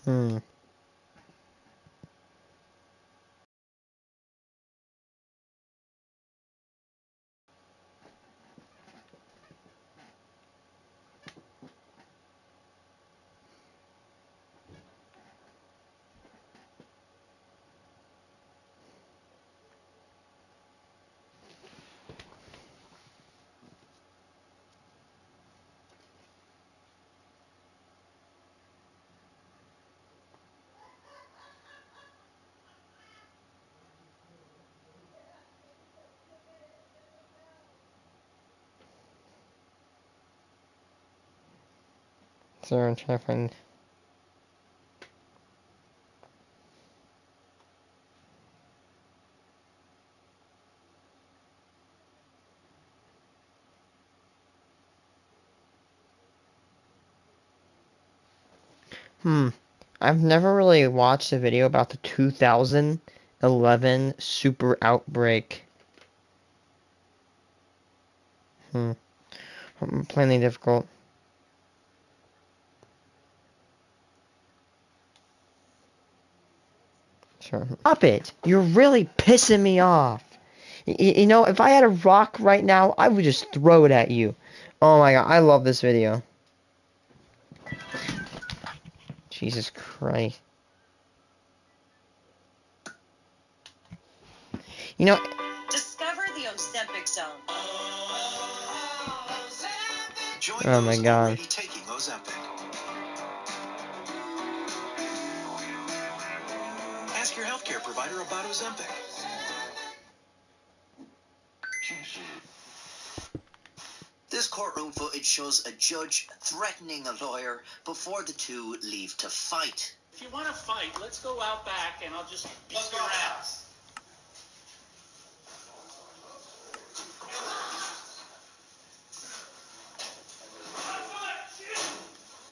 Hmm. So I'm trying to find. I've never really watched a video about the 2011 super outbreak. Plainly difficult. Sure. Stop it! You're really pissing me off. You know, if I had a rock right now, I would just throw it at you. Oh my god, I love this video. Jesus Christ. You know... Discover the Ozempic Zone. Oh my god. Taking Ozempic. Ask your healthcare provider about Ozempic. This courtroom footage shows a judge threatening a lawyer before the two leave to fight. If you want to fight, let's go out back and I'll just beat your ass.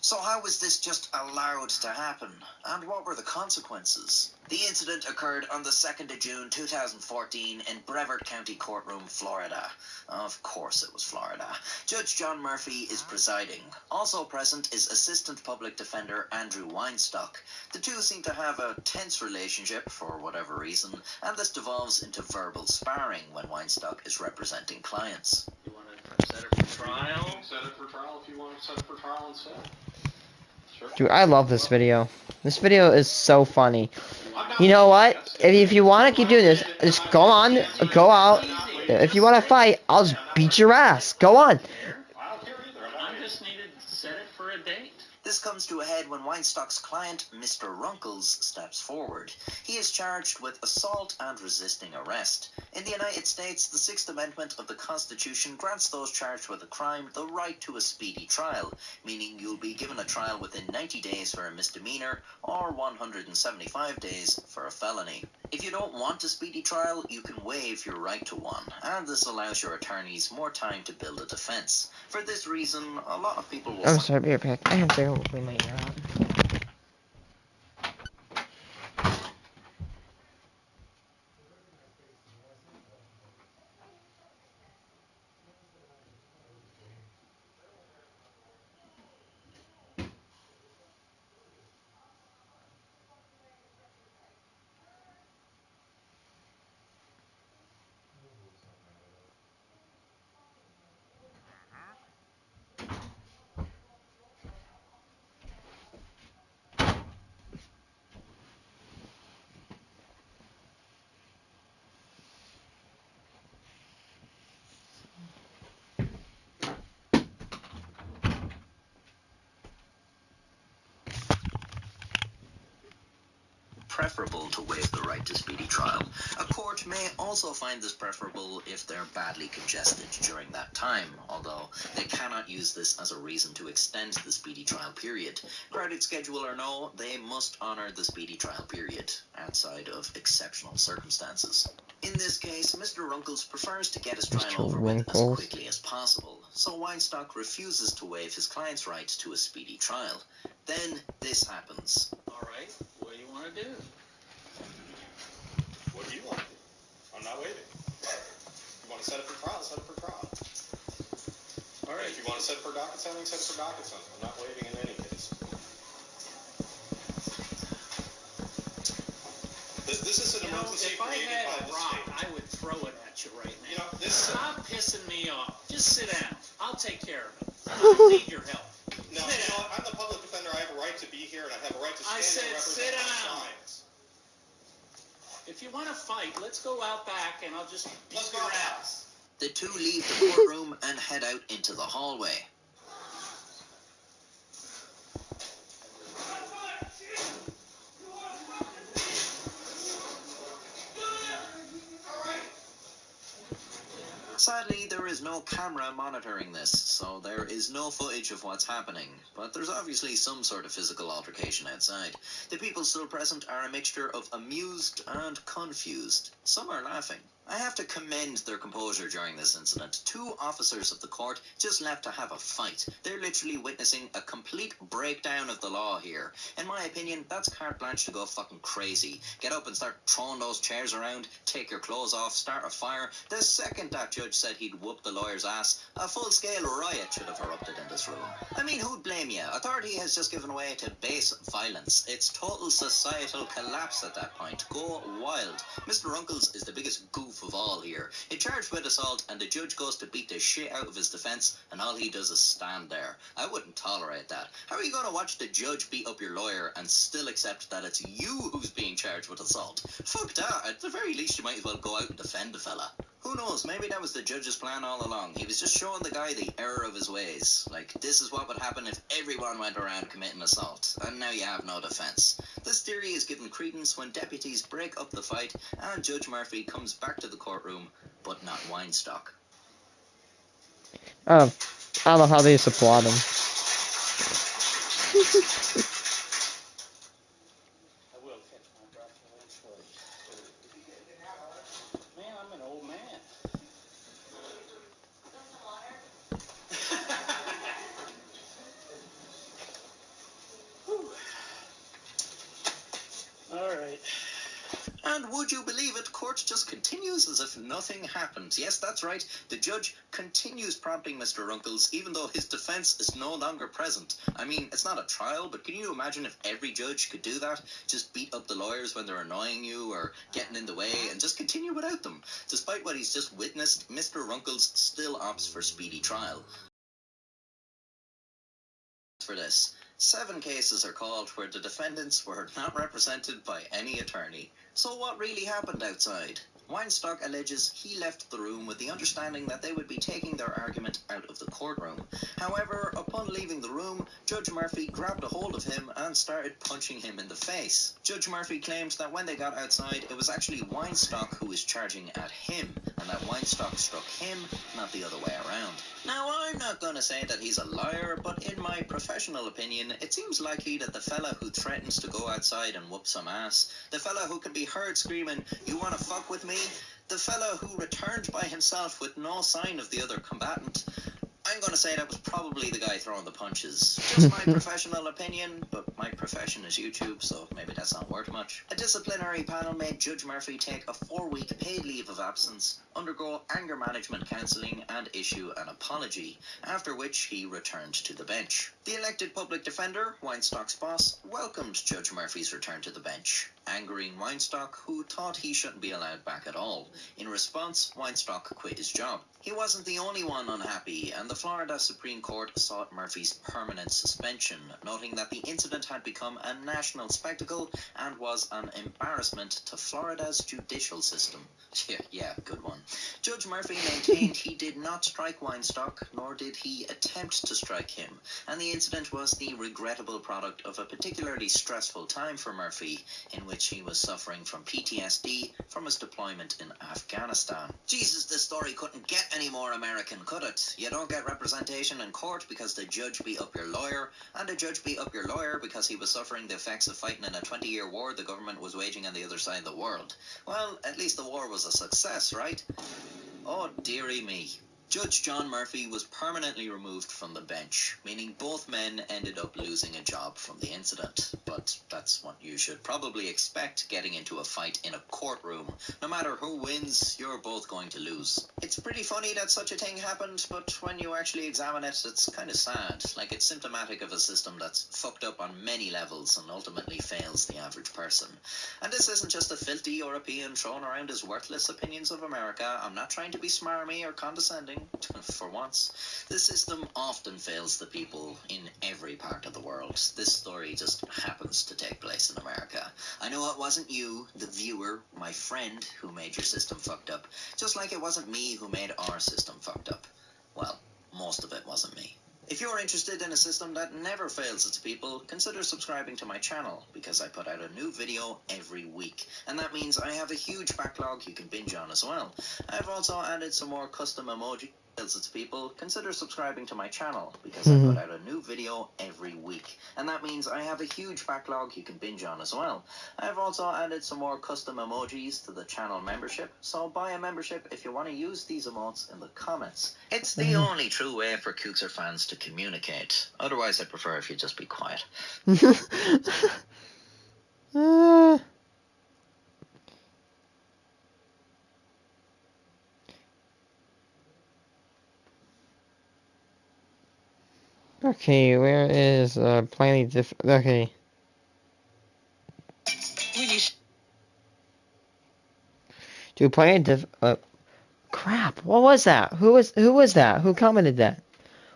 So how was this just allowed to happen? And what were the consequences? The incident occurred on the 2nd of June 2014 in Brevard County Courtroom, Florida. Of course it was Florida. Judge John Murphy is presiding. Also present is Assistant Public Defender Andrew Weinstock. The two seem to have a tense relationship for whatever reason, and this devolves into verbal sparring when Weinstock is representing clients. You want to set it for trial? You can set it for trial if you want to set it for trial instead. Sure. Dude, I love this video. This video is so funny. You know what? If you want to keep doing this, just go on, go out. If you want to fight, I'll just beat your ass. Go on. I don't care either. I just needed to set it for a date. This comes to a head when Weinstock's client, Mr. Runkles, steps forward. He is charged with assault and resisting arrest. In the United States, the Sixth Amendment of the Constitution grants those charged with a crime the right to a speedy trial, meaning you'll be given a trial within 90 days for a misdemeanor or 175 days for a felony. If you don't want a speedy trial, you can waive your right to one, and this allows your attorneys more time to build a defense. For this reason, a lot of people will... I'm sorry, be right back. I have to go clean my ear out. preferable to waive the right to speedy trial. A court may also find this preferable if they're badly congested during that time, although they cannot use this as a reason to extend the speedy trial period. Crowded schedule or no, they must honor the speedy trial period, outside of exceptional circumstances. In this case, Mr. Runkles prefers to get his trial over with as quickly as possible, so Weinstock refuses to waive his client's right to a speedy trial. Then this happens. All right, what do you want to do? What do you want to do? I'm not waiting. You want to set it for trial, set it for trial. All right, if you want to set it for docket setting, set it for docket setting. I'm not waiting in any case. this is an emergency If I created had by a the rock, state. I would throw it at you right now. You know, this. Stop pissing me off. Just sit down. I'll take care of it. I don't need your help. No, you know what? I'm the public defender. I have a right to be here, and I have a right to stand here and represent sit both down. sides. If you want to fight, let's go out back and I'll just beat Let's go your out. ass. The two leave the courtroom and head out into the hallway. Sadly, there is no camera monitoring this, so there is no footage of what's happening, but there's obviously some sort of physical altercation outside. The people still present are a mixture of amused and confused. Some are laughing. I have to commend their composure during this incident. Two officers of the court just left to have a fight. They're literally witnessing a complete breakdown of the law here. In my opinion, that's carte blanche to go fucking crazy. Get up and start throwing those chairs around, take your clothes off, start a fire. The second that judge said he'd whoop the lawyer's ass, a full-scale riot should have erupted in this room. I mean, who'd blame you? Authority has just given way to base violence. It's total societal collapse at that point. Go wild. Mr. Runkles is the biggest goof of all here. He's charged with assault, and the judge goes to beat the shit out of his defense, and all he does is stand there. I wouldn't tolerate that. How are you going to watch the judge beat up your lawyer and still accept that it's you who's being charged with assault? Fuck that. At the very least, you might as well go out and defend the fella. Who knows, maybe that was the judge's plan all along. He was just showing the guy the error of his ways. Like, this is what would happen if everyone went around committing assault, and now you have no defense. This theory is given credence when deputies break up the fight and Judge Murphy comes back to the courtroom, but not Weinstock. Oh, I love how they just applaud him. I will catch my breath eventually. Man, I'm an old man. All right. And would you believe it, court just continues as if nothing happened. Yes, that's right, the judge continues prompting Mr. Runkles, even though his defense is no longer present. I mean, it's not a trial, but can you imagine if every judge could do that? Just beat up the lawyers when they're annoying you or getting in the way, and just continue without them. Despite what he's just witnessed, Mr. Runkles still opts for speedy trial. For this, 7 cases are called where the defendants were not represented by any attorney. So what really happened outside? Weinstock alleges he left the room with the understanding that they would be taking their argument out of the courtroom. However, upon leaving the room, Judge Murphy grabbed a hold of him and started punching him in the face. Judge Murphy claimed that when they got outside, it was actually Weinstock who was charging at him, and that Weinstock struck him, not the other way around. Now, I'm not going to say that he's a liar, but in my professional opinion, it seems likely that the fella who threatens to go outside and whoop some ass, the fella who can be heard screaming, "You want to fuck with me?" the fella who returned by himself with no sign of the other combatant, I'm going to say that was probably the guy throwing the punches. Just my professional opinion, but my profession is YouTube, so maybe that's not worth much. A disciplinary panel made Judge Murphy take a 4-week paid leave of absence, undergo anger management counselling, and issue an apology, after which he returned to the bench. The elected public defender, Weinstock's boss, welcomed Judge Murphy's return to the bench, angering Weinstock, who thought he shouldn't be allowed back at all. In response, Weinstock quit his job. He wasn't the only one unhappy, and the Florida Supreme Court sought Murphy's permanent suspension, noting that the incident had become a national spectacle and was an embarrassment to Florida's judicial system. Yeah, good one. Judge Murphy maintained he did not strike Weinstock, nor did he attempt to strike him, and the incident was the regrettable product of a particularly stressful time for Murphy, in which he was suffering from PTSD from his deployment in Afghanistan. Jesus, this story couldn't get any more American, could it? You don't get representation in court because the judge beat up your lawyer, and the judge beat up your lawyer because he was suffering the effects of fighting in a 20-year war the government was waging on the other side of the world. Well, at least the war was a success, right? Oh, dearie me. Judge John Murphy was permanently removed from the bench, meaning both men ended up losing a job from the incident. But that's what you should probably expect getting into a fight in a courtroom. No matter who wins, you're both going to lose. It's pretty funny that such a thing happened, but when you actually examine it, it's kind of sad. Like, it's symptomatic of a system that's fucked up on many levels and ultimately fails the average person. And this isn't just a filthy European throwing around his worthless opinions of America. I'm not trying to be smarmy or condescending. For once, the system often fails the people in every part of the world. This story just happens to take place in America. I know it wasn't you, the viewer, my friend, who made your system fucked up, just like it wasn't me who made our system fucked up. Well, most of it wasn't me. If you're interested in a system that never fails its people, consider subscribing to my channel, because I put out a new video every week. And that means I have a huge backlog you can binge on as well. I've also added some more custom emoji. Its people, consider subscribing to my channel, because I put out a new video every week. And that means I have a huge backlog you can binge on as well. I've also added some more custom emojis to the channel membership, so buy a membership if you want to use these emotes in the comments. It's the only true way for Kookser fans to communicate. Otherwise, I'd prefer if you just be quiet. Okay, where is plainly okay. Dude, plainly crap. What was that? Who was that? Who commented that?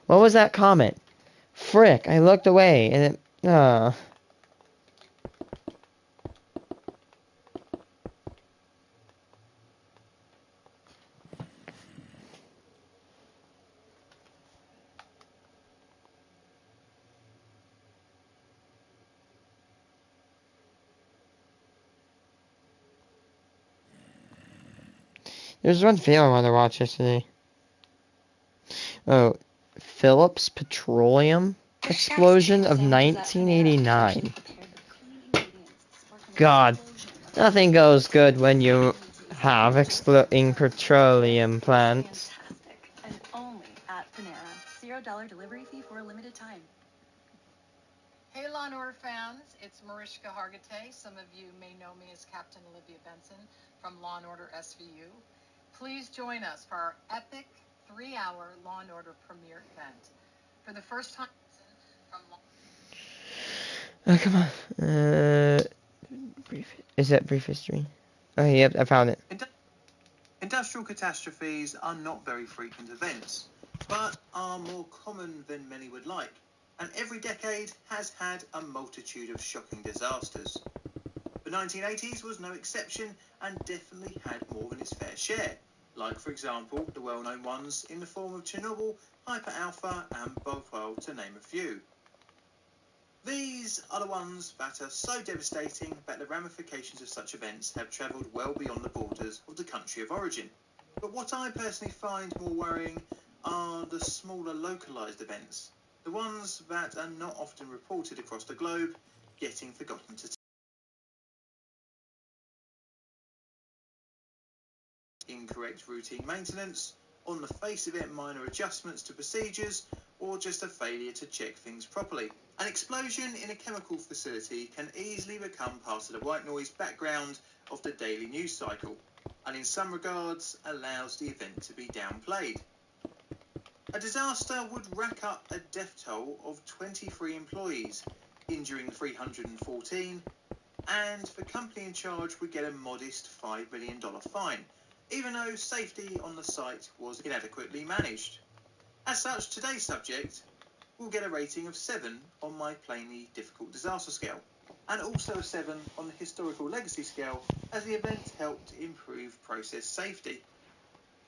What was that comment? Frick, I looked away and it There's one video I wanted to watch yesterday. Oh, Phillips Petroleum explosion of 1989. God, nothing goes good when you have exploding petroleum plants. And only at Panera. $0 delivery fee for a limited time. Hey Law & Order fans, it's Mariska Hargitay. Some of you may know me as Captain Olivia Benson from Law & Order SVU. Please join us for our epic 3-hour Law & Order premiere event. For the first time from Oh, come on. Is that brief history? Oh, yep, I found it. Industrial catastrophes are not very frequent events, but are more common than many would like, and every decade has had a multitude of shocking disasters. The 1980s was no exception and definitely had more than its fair share, like, for example, the well-known ones in the form of Chernobyl, Hyper Alpha and Bhopal, to name a few. These are the ones that are so devastating that the ramifications of such events have travelled well beyond the borders of the country of origin. But what I personally find more worrying are the smaller localised events, the ones that are not often reported across the globe, getting forgotten to incorrect routine maintenance, on the face of it minor adjustments to procedures, or just a failure to check things properly. An explosion in a chemical facility can easily become part of the white noise background of the daily news cycle, and in some regards allows the event to be downplayed. A disaster would rack up a death toll of 23 employees, injuring 314, and the company in charge would get a modest $5 million fine, even though safety on the site was inadequately managed. As such, today's subject will get a rating of 7 on my plainly difficult disaster scale, and also a 7 on the historical legacy scale, as the event helped improve process safety.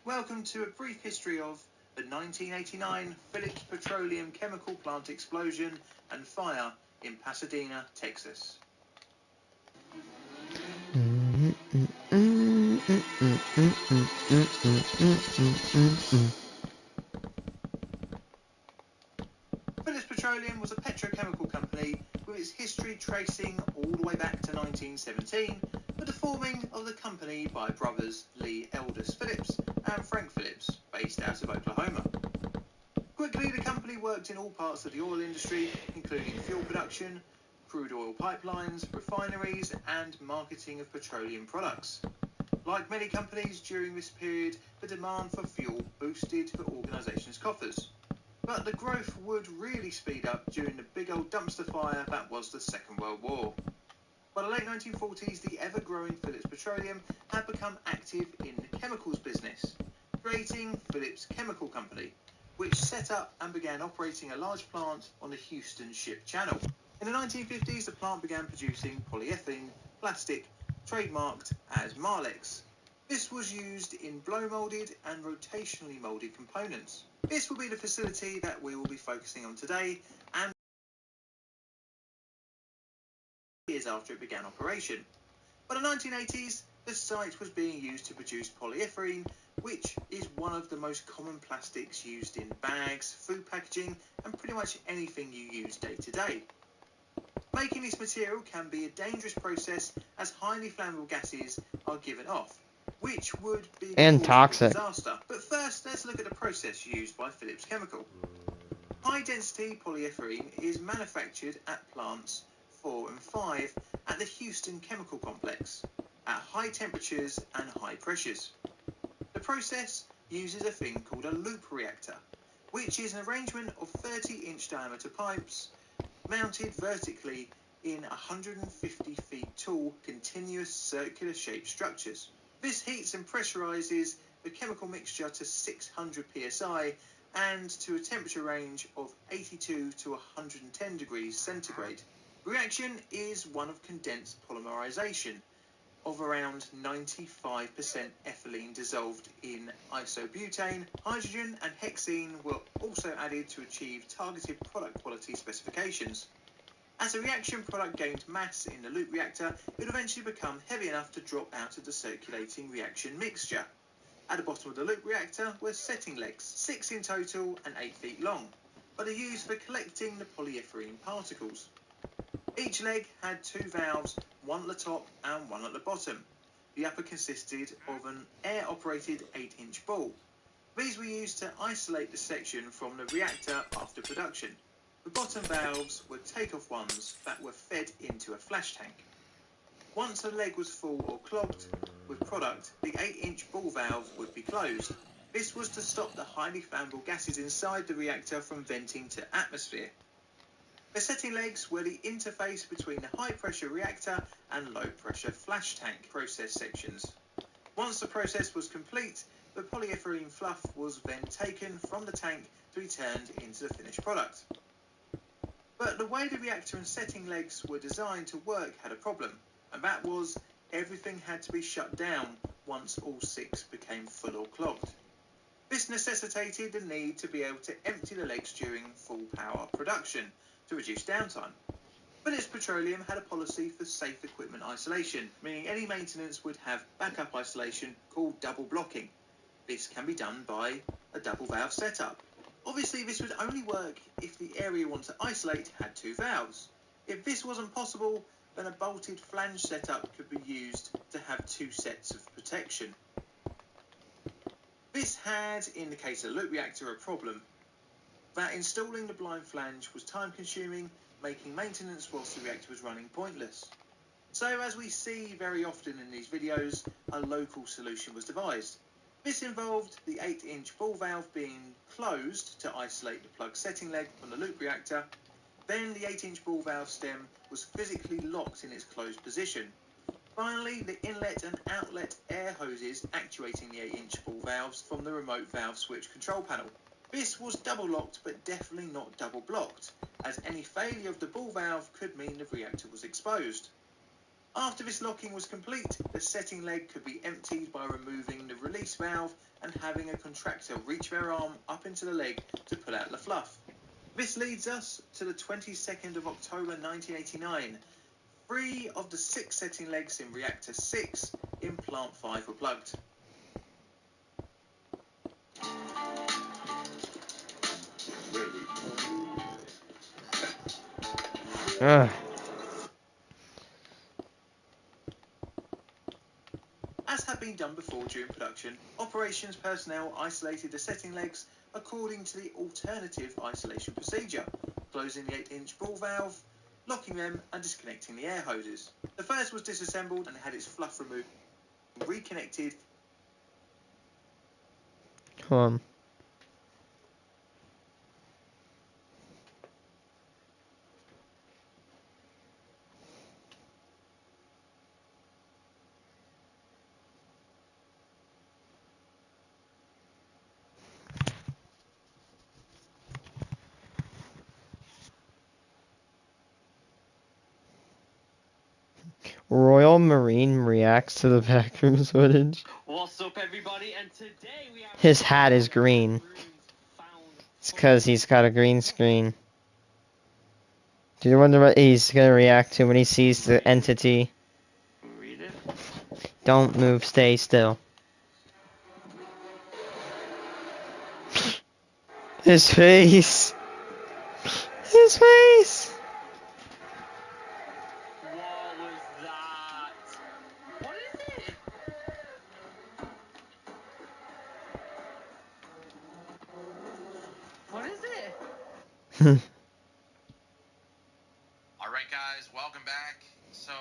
Welcome to a brief history of the 1989 Phillips Petroleum chemical plant explosion and fire in Pasadena, Texas. Phillips Petroleum was a petrochemical company with its history tracing all the way back to 1917, with the forming of the company by brothers Lee Elders Phillips and Frank Phillips, based out of Oklahoma. Quickly, the company worked in all parts of the oil industry, including fuel production, crude oil pipelines, refineries, and marketing of petroleum products. Like many companies during this period, the demand for fuel boosted the organisation's coffers. But the growth would really speed up during the big old dumpster fire that was the Second World War. By the late 1940s, the ever-growing Phillips Petroleum had become active in the chemicals business, creating Phillips Chemical Company, which set up and began operating a large plant on the Houston Ship Channel. In the 1950s, the plant began producing polyethylene plastic, trademarked as Marlex. This was used in blow-moulded and rotationally moulded components. This will be the facility that we will be focusing on today, and years after it began operation. By the 1980s, the site was being used to produce polyethylene, which is one of the most common plastics used in bags, food packaging, and pretty much anything you use day to day. Making this material can be a dangerous process as highly flammable gases are given off, which would be And a toxic. disaster. But first, let's look at the process used by Phillips Chemical. High-density polyethylene is manufactured at plants 4 and 5 at the Houston Chemical Complex at high temperatures and high pressures. The process uses a thing called a loop reactor, which is an arrangement of 30-inch diameter pipes mounted vertically in 150 feet tall continuous circular shaped structures. This heats and pressurizes the chemical mixture to 600 psi and to a temperature range of 82 to 110 degrees centigrade. Reaction is one of condensed polymerization of around 95% ethylene dissolved in isobutane. Hydrogen and hexene were also added to achieve targeted product quality specifications. As the reaction product gained mass in the loop reactor, it would eventually become heavy enough to drop out of the circulating reaction mixture. At the bottom of the loop reactor were setting legs, 6 in total and 8 feet long, but are used for collecting the polyethylene particles. Each leg had 2 valves, one at the top and one at the bottom. The upper consisted of an air-operated 8-inch ball. These were used to isolate the section from the reactor after production. The bottom valves were take-off ones that were fed into a flash tank. Once a leg was full or clogged with product, the 8-inch ball valve would be closed. This was to stop the highly flammable gases inside the reactor from venting to atmosphere. The setting legs were the interface between the high-pressure reactor and low-pressure flash tank process sections. Once the process was complete, the polyethylene fluff was then taken from the tank to be turned into the finished product. But the way the reactor and setting legs were designed to work had a problem, and that was everything had to be shut down once all 6 became full or clogged. This necessitated the need to be able to empty the legs during full power production to reduce downtime. Phillips Petroleum had a policy for safe equipment isolation, meaning any maintenance would have backup isolation called double blocking. This can be done by a double valve setup. Obviously, this would only work if the area you want to isolate had 2 valves. If this wasn't possible, then a bolted flange setup could be used to have 2 sets of protection. This had, in the case of the loop reactor, a problem that installing the blind flange was time-consuming, making maintenance whilst the reactor was running pointless. So, as we see very often in these videos, a local solution was devised. This involved the 8-inch ball valve being closed to isolate the plug setting leg from the loop reactor. Then the 8-inch ball valve stem was physically locked in its closed position. Finally, the inlet and outlet air hoses actuating the 8-inch ball valves from the remote valve switch control panel. This was double locked but definitely not double blocked, as any failure of the ball valve could mean the reactor was exposed. After this locking was complete, the setting leg could be emptied by removing the release valve and having a contractor reach their arm up into the leg to pull out the fluff. This leads us to the 22nd of October 1989. 3 of the 6 setting legs in reactor 6 in plant 5 were plugged. As had been been done before during production, operations personnel isolated the setting legs according to the alternative isolation procedure, closing the 8-inch ball valve, locking them and disconnecting the air hoses. The first was disassembled and had its fluff removed and reconnected. Hold on. Royal Marine reacts to the backrooms footage. What's up, everybody? And today we have His hat is green. It's because he's got a green screen. Do you wonder what he's gonna react to when he sees the entity? Read it. Don't move, stay still. His face! His face! What was that? What is it? What is it? All right, guys, welcome back. So,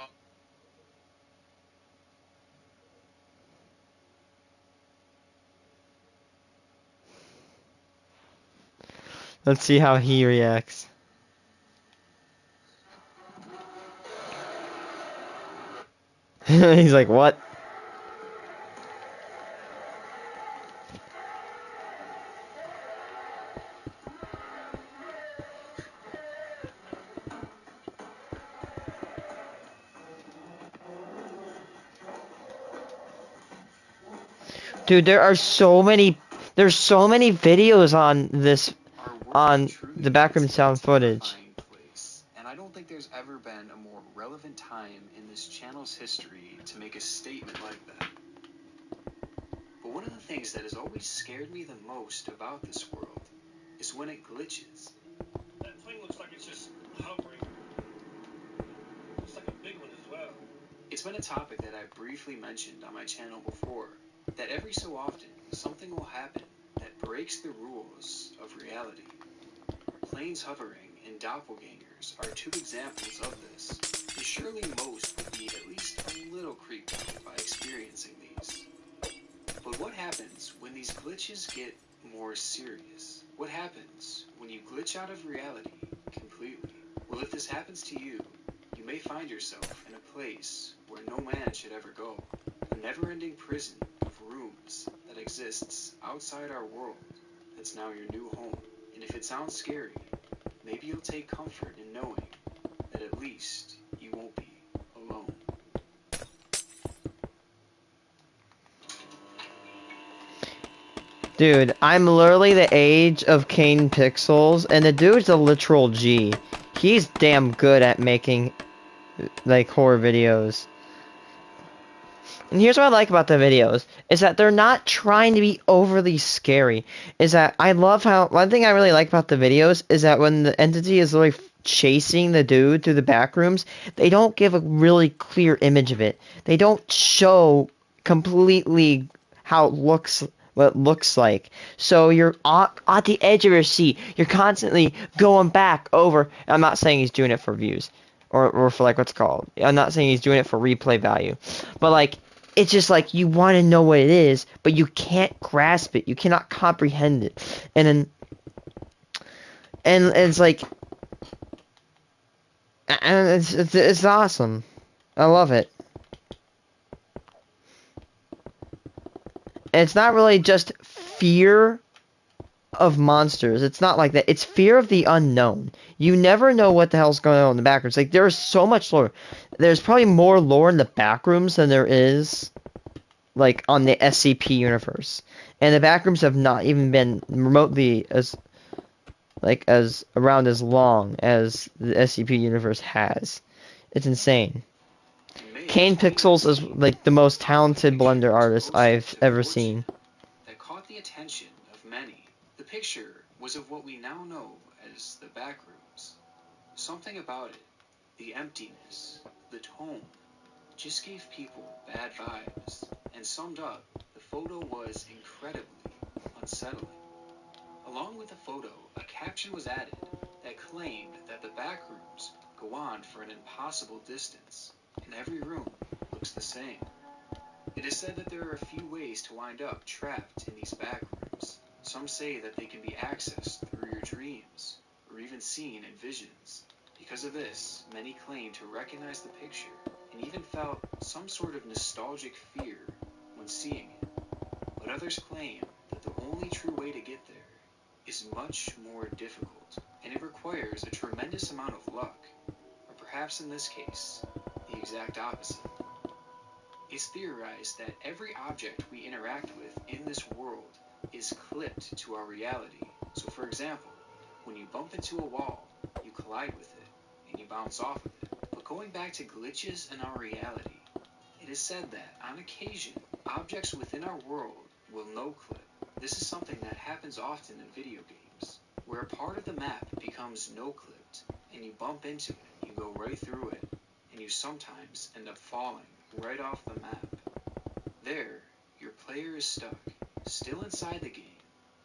Let's see how he reacts. He's like, what? Dude, there's so many videos on this, on the backroom sound footage. And I don't think there's ever been a more relevant time in this channel's history to make a statement like that. But one of the things that has always scared me the most about this world is when it glitches. That thing looks like it's just hovering. Looks like a big one as well. It's been a topic that I briefly mentioned on my channel before, that every so often something will happen that breaks the rules of reality. Planes hovering and doppelgangers are two examples of this, and surely most would be at least a little creeped out by experiencing these. But what happens when these glitches get more serious? What happens when you glitch out of reality completely? Well, if this happens to you, you may find yourself in a place where no man should ever go, a never-ending prison of rooms that exists outside our world that's now your new home. And if it sounds scary, maybe you'll take comfort in knowing that at least you won't be alone. Dude, I'm literally the age of Kane Pixels, and the dude's a literal G. He's damn good at making, like, horror videos. And here's what I like about the videos, is that they're not trying to be overly scary. Is that I love how, one thing I really like about the videos is that when the entity is literally chasing the dude through the back rooms, they don't give a really clear image of it. They don't show completely how it looks, what it looks like. So you're at the edge of your seat. You're constantly going back over. I'm not saying he's doing it for views. Or for, like, what's it called. I'm not saying he's doing it for replay value. But, like, it's just like you want to know what it is, but you can't grasp it. You cannot comprehend it. And it's like, and it's awesome. I love it. And it's not really just fear of monsters. It's not like that. It's fear of the unknown. You never know what the hell's going on in the backrooms. Like, there's so much lore. There's probably more lore in the backrooms than there is, like, on the SCP universe. And the backrooms have not even been remotely as, like, as around as long as the SCP universe has. It's insane. Kane Pixels is, like, the most talented Blender artist I've ever seen. That caught the attention of many. The picture was of what we now know as the backrooms. Something about it, the emptiness, the tone, just gave people bad vibes. and summed up, the photo was incredibly unsettling. Along with the photo, a caption was added that claimed that the back rooms go on for an impossible distance, and every room looks the same. It is said that there are a few ways to wind up trapped in these back rooms. Some say that they can be accessed through your dreams, or even seen in visions. Because of this, many claim to recognize the picture, and even felt some sort of nostalgic fear when seeing it. But others claim that the only true way to get there is much more difficult, and it requires a tremendous amount of luck, or perhaps in this case, the exact opposite. It's theorized that every object we interact with in this world is clipped to our reality. So for example, when you bump into a wall, you collide with it, and you bounce off of it. But going back to glitches in our reality, it is said that, on occasion, objects within our world will no-clip. This is something that happens often in video games, where a part of the map becomes no-clipped, and you bump into it, you go right through it, and you sometimes end up falling right off the map. There, your player is stuck, still inside the game,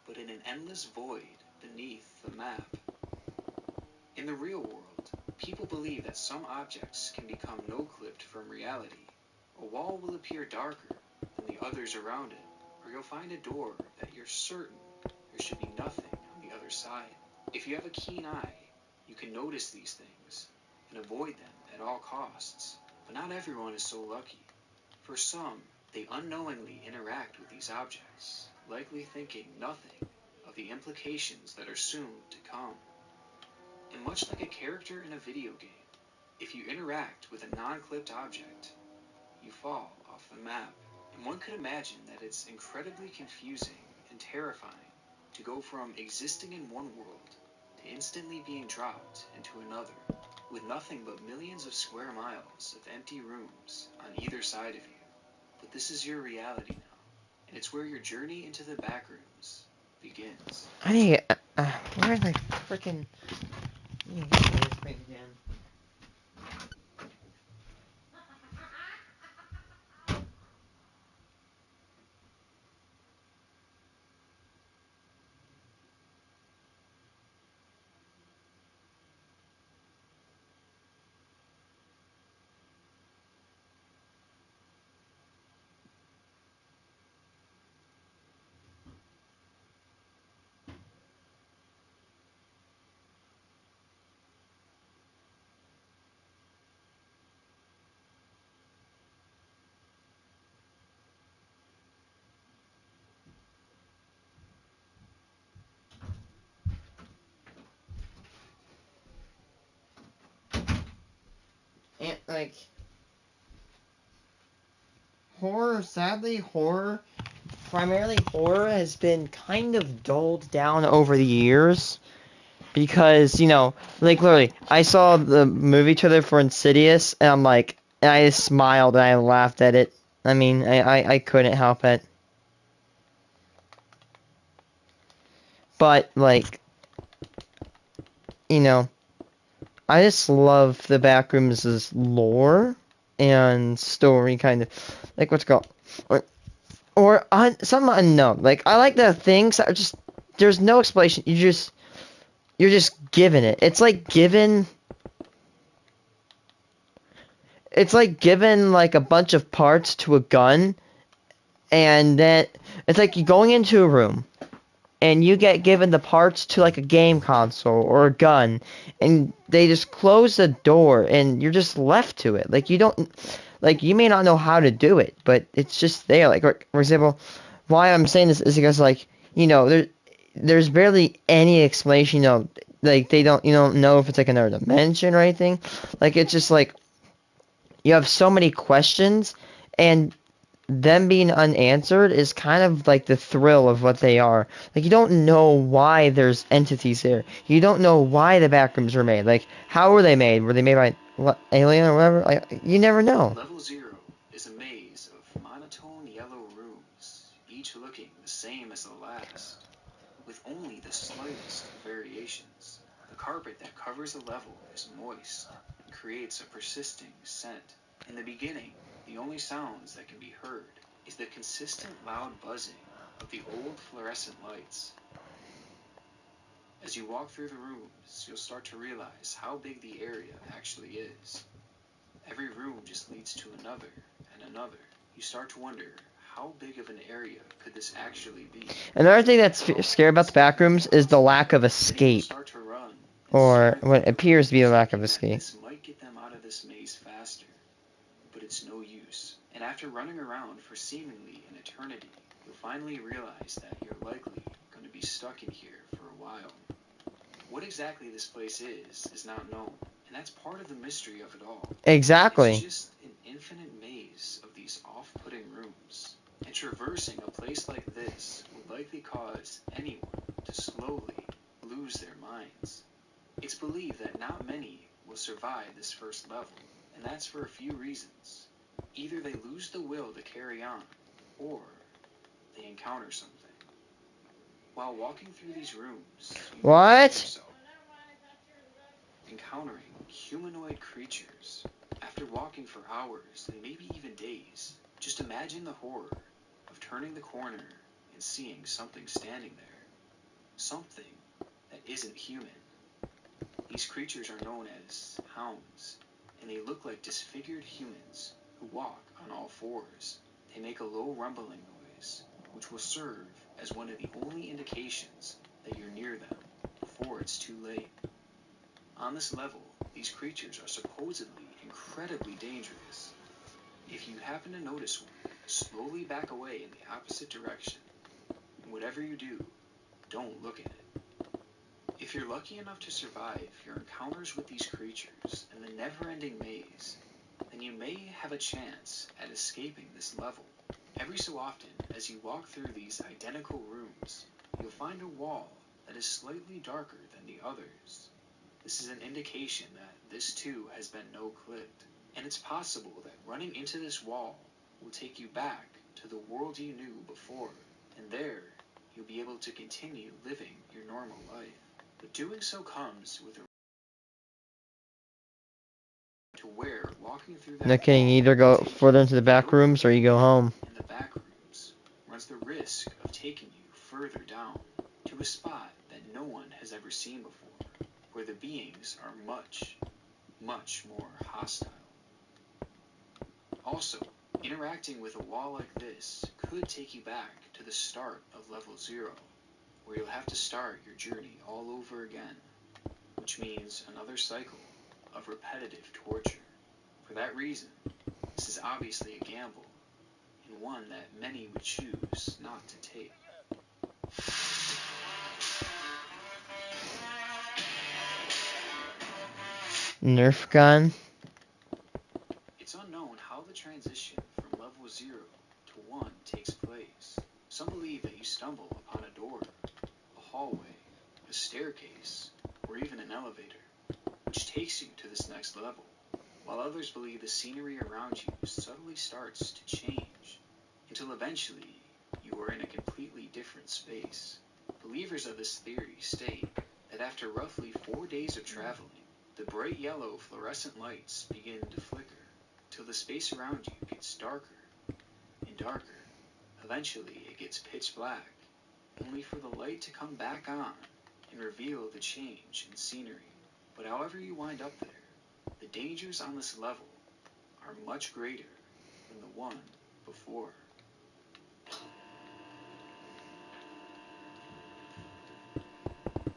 but in an endless void beneath the map. In the real world, people believe that some objects can become no-clipped from reality. A wall will appear darker than the others around it, or you'll find a door that you're certain there should be nothing on the other side. If you have a keen eye, you can notice these things and avoid them at all costs. But not everyone is so lucky. For some, they unknowingly interact with these objects, likely thinking nothing of the implications that are soon to come. And much like a character in a video game, if you interact with a non-clipped object, you fall off the map. And one could imagine that it's incredibly confusing and terrifying to go from existing in one world to instantly being dropped into another, with nothing but millions of square miles of empty rooms on either side of you. But this is your reality now, and it's where your journey into the back rooms begins. I need where's my freaking... I need to get this thing again. And, like, primarily horror has been kind of dulled down over the years. Because, like, literally, I saw the movie trailer for Insidious, and I'm like, and I just smiled and I laughed at it. I mean, I couldn't help it. But, like, I just love the Backrooms' lore and story, kind of. Like, what's it called? Some unknown. Like, I like the things that are just, there's no explanation. You're just given it. It's like given, like, a bunch of parts to a gun, and then, it's like you going into a room, and you get given the parts to, like, a game console or a gun, and they just close the door, and you're just left to it. Like, you don't, like, you may not know how to do it, but it's just there. Like, for example, why I'm saying this is because, like, there's barely any explanation, like, you don't know if it's, like, another dimension or anything. Like, it's just, like, you have so many questions, and them being unanswered is kind of like the thrill of what they are. Like, you don't know why there's entities here. You don't know why the backrooms were made. Like, how were they made? Were they made by alien or whatever? Like, you never know. Level 0 is a maze of monotone yellow rooms, each looking the same as the last, with only the slightest variations. The carpet that covers the level is moist and creates a persisting scent. In the beginning, the only sounds that can be heard is the consistent loud buzzing of the old fluorescent lights. As you walk through the rooms, you'll start to realize how big the area actually is. Every room just leads to another and another. You start to wonder, how big of an area could this actually be? Another thing that's scary about the back rooms is the lack of escape, Start to run, or what appears to be a lack of escape. this might get them out of this maze faster, but it's no use. And after running around for seemingly an eternity, you'll finally realize that you're likely going to be stuck in here for a while. What exactly this place is not known, and that's part of the mystery of it all. Exactly. It's just an infinite maze of these off-putting rooms, and traversing a place like this would likely cause anyone to slowly lose their minds. It's believed that not many will survive this first level, and that's for a few reasons. Either they lose the will to carry on, or they encounter something. While walking through these rooms, you might find yourself encountering humanoid creatures. After walking for hours and maybe even days, just imagine the horror of turning the corner and seeing something standing there. Something that isn't human. These creatures are known as hounds, and they look like disfigured humans who walk on all fours. They make a low rumbling noise, which will serve as one of the only indications that you're near them before it's too late. On this level, these creatures are supposedly incredibly dangerous. If you happen to notice one, slowly back away in the opposite direction. And whatever you do, don't look at it. If you're lucky enough to survive your encounters with these creatures and the never-ending maze, then you may have a chance at escaping this level. Every so often, as you walk through these identical rooms, you'll find a wall that is slightly darker than the others. This is an indication that this too has been no-clipped, and it's possible that running into this wall will take you back to the world you knew before, and there you'll be able to continue living your normal life. But doing so comes with a to where walking through that No kidding, you either go further into the back rooms or you go home. in the back rooms runs the risk of taking you further down to a spot that no one has ever seen before, where the beings are much, much more hostile. Also, interacting with a wall like this could take you back to the start of level 0, where you'll have to start your journey all over again, which means another cycle of repetitive torture. For that reason, this is obviously a gamble, and one that many would choose not to take. Nerf gun. It's unknown how the transition from level 0 to 1 takes place. Some believe that you stumble upon a door, a hallway, a staircase, or even an elevator, which takes you to this next level, while others believe the scenery around you subtly starts to change, until eventually you are in a completely different space. Believers of this theory state that after roughly 4 days of traveling, the bright yellow fluorescent lights begin to flicker, till the space around you gets darker and darker. Eventually it gets pitch black, only for the light to come back on and reveal the change in scenery. But however you wind up there, the dangers on this level are much greater than the one before.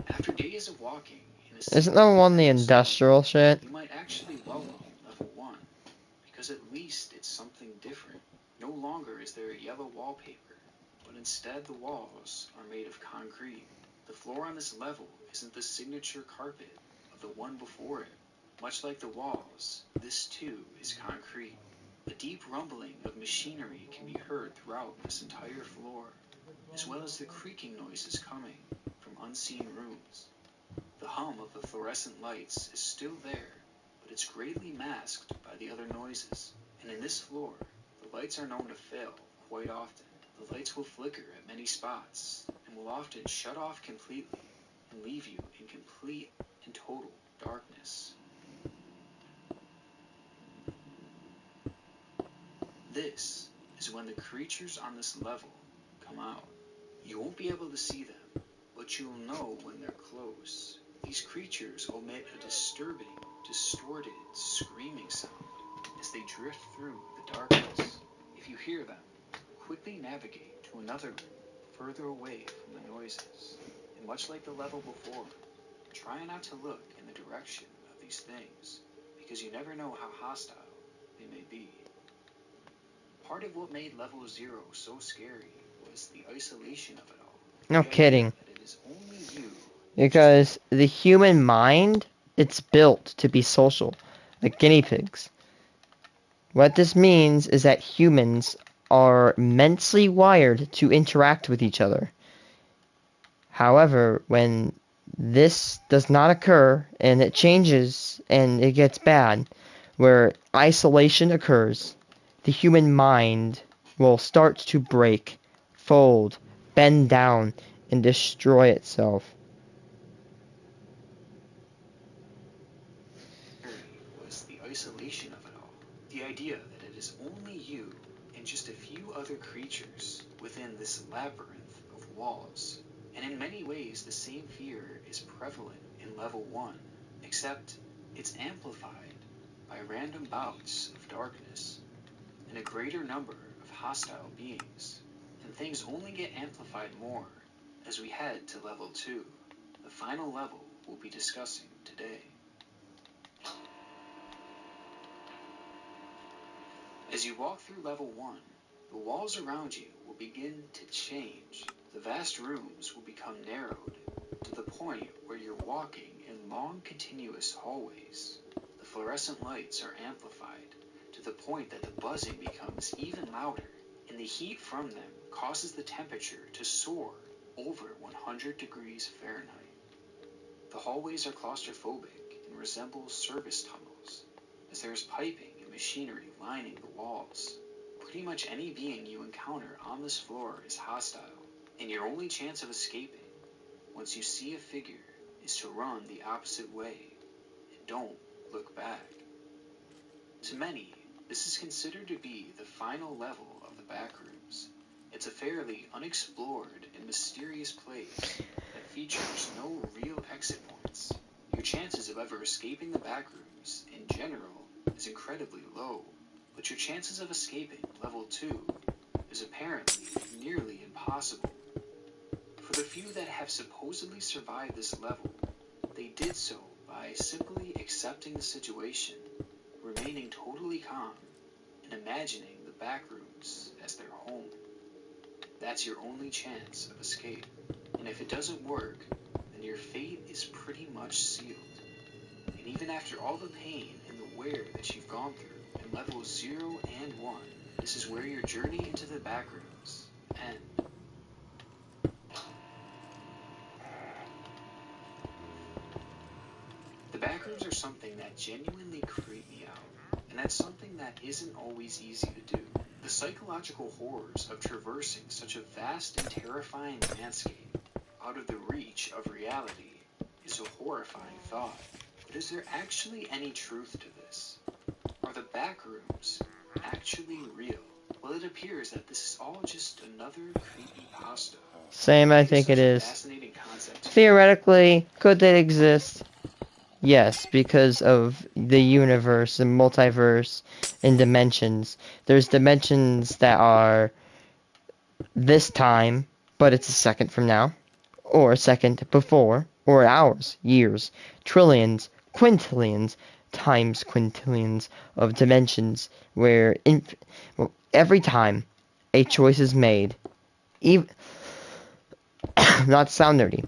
After days of walking in a Isn't that one the industrial shit? you might actually welcome level 1, because at least it's something different. No longer is there a yellow wallpaper, but instead the walls are made of concrete. The floor on this level isn't the signature carpet of the one before it. Much like the walls, this too is concrete. The deep rumbling of machinery can be heard throughout this entire floor, as well as the creaking noises coming from unseen rooms. The hum of the fluorescent lights is still there, but it's greatly masked by the other noises. And in this floor, the lights are known to fail quite often. The lights will flicker at many spots, and will often shut off completely, and leave you in complete and total darkness. This is is when the creatures on this level come out. You won't be able to see them, but you'll know when they're close. These creatures emit a disturbing, distorted, screaming sound as they drift through the darkness. If you hear them, quickly navigate to another room further away from the noises. And much like the level before, try not to look in the direction of these things, because you never know how hostile they may be. Part of what made level 0 so scary was the isolation of it all. No The idea kidding. that it is only you. Because the human mind, it's built to be social, like guinea pigs. What this means is that humans are mentally wired to interact with each other. However, when this does not occur and it changes and it gets bad, where isolation occurs, the human mind will start to break, fold, bend down, and destroy itself. Was the isolation of it all. The idea that it is only you and just a few other creatures within this labyrinth of walls. And in many ways, the same fear is prevalent in level 1, except it's amplified by random bouts of darkness and a greater number of hostile beings. And things only get amplified more as we head to level 2, the final level we'll be discussing today. As you walk through level 1, the walls around you will begin to change. The vast rooms will become narrowed to the point where you're walking in long continuous hallways. The fluorescent lights are amplified to the point that the buzzing becomes even louder, and the heat from them causes the temperature to soar over 100 degrees Fahrenheit. The hallways are claustrophobic and resemble service tunnels, as there is piping and machinery lining the walls. Pretty much any being you encounter on this floor is hostile, and your only chance of escaping, once you see a figure, is to run the opposite way, and don't look back. To many, this is considered to be the final level of the backrooms. It's a fairly unexplored and mysterious place that features no real exit points. Your chances of ever escaping the backrooms, in general, is incredibly low, but your chances of escaping level 2 is apparently nearly impossible. For the few that have supposedly survived this level, they did so by simply accepting the situation, remaining totally calm, and imagining the backrooms as their home. That's your only chance of escape. And if it doesn't work, then your fate is pretty much sealed. And even after all the pain and the wear that you've gone through in levels 0 and 1, this is where your journey into the backrooms ends. The backrooms are something that genuinely creep me out, and that's something that isn't always easy to do. The psychological horrors of traversing such a vast and terrifying landscape out of the reach of reality is a horrifying thought. But is there actually any truth to this? Are the backrooms actually real? Well, it appears that this is all just another creepypasta. Same, I think it is. Theoretically, could they exist? Yes, because of the universe and multiverse and dimensions. There's dimensions that are this time, but it's a second from now, or a second before, or hours, years, trillions, quintillions, times quintillions of dimensions where every time a choice is made, even not to sound nerdy,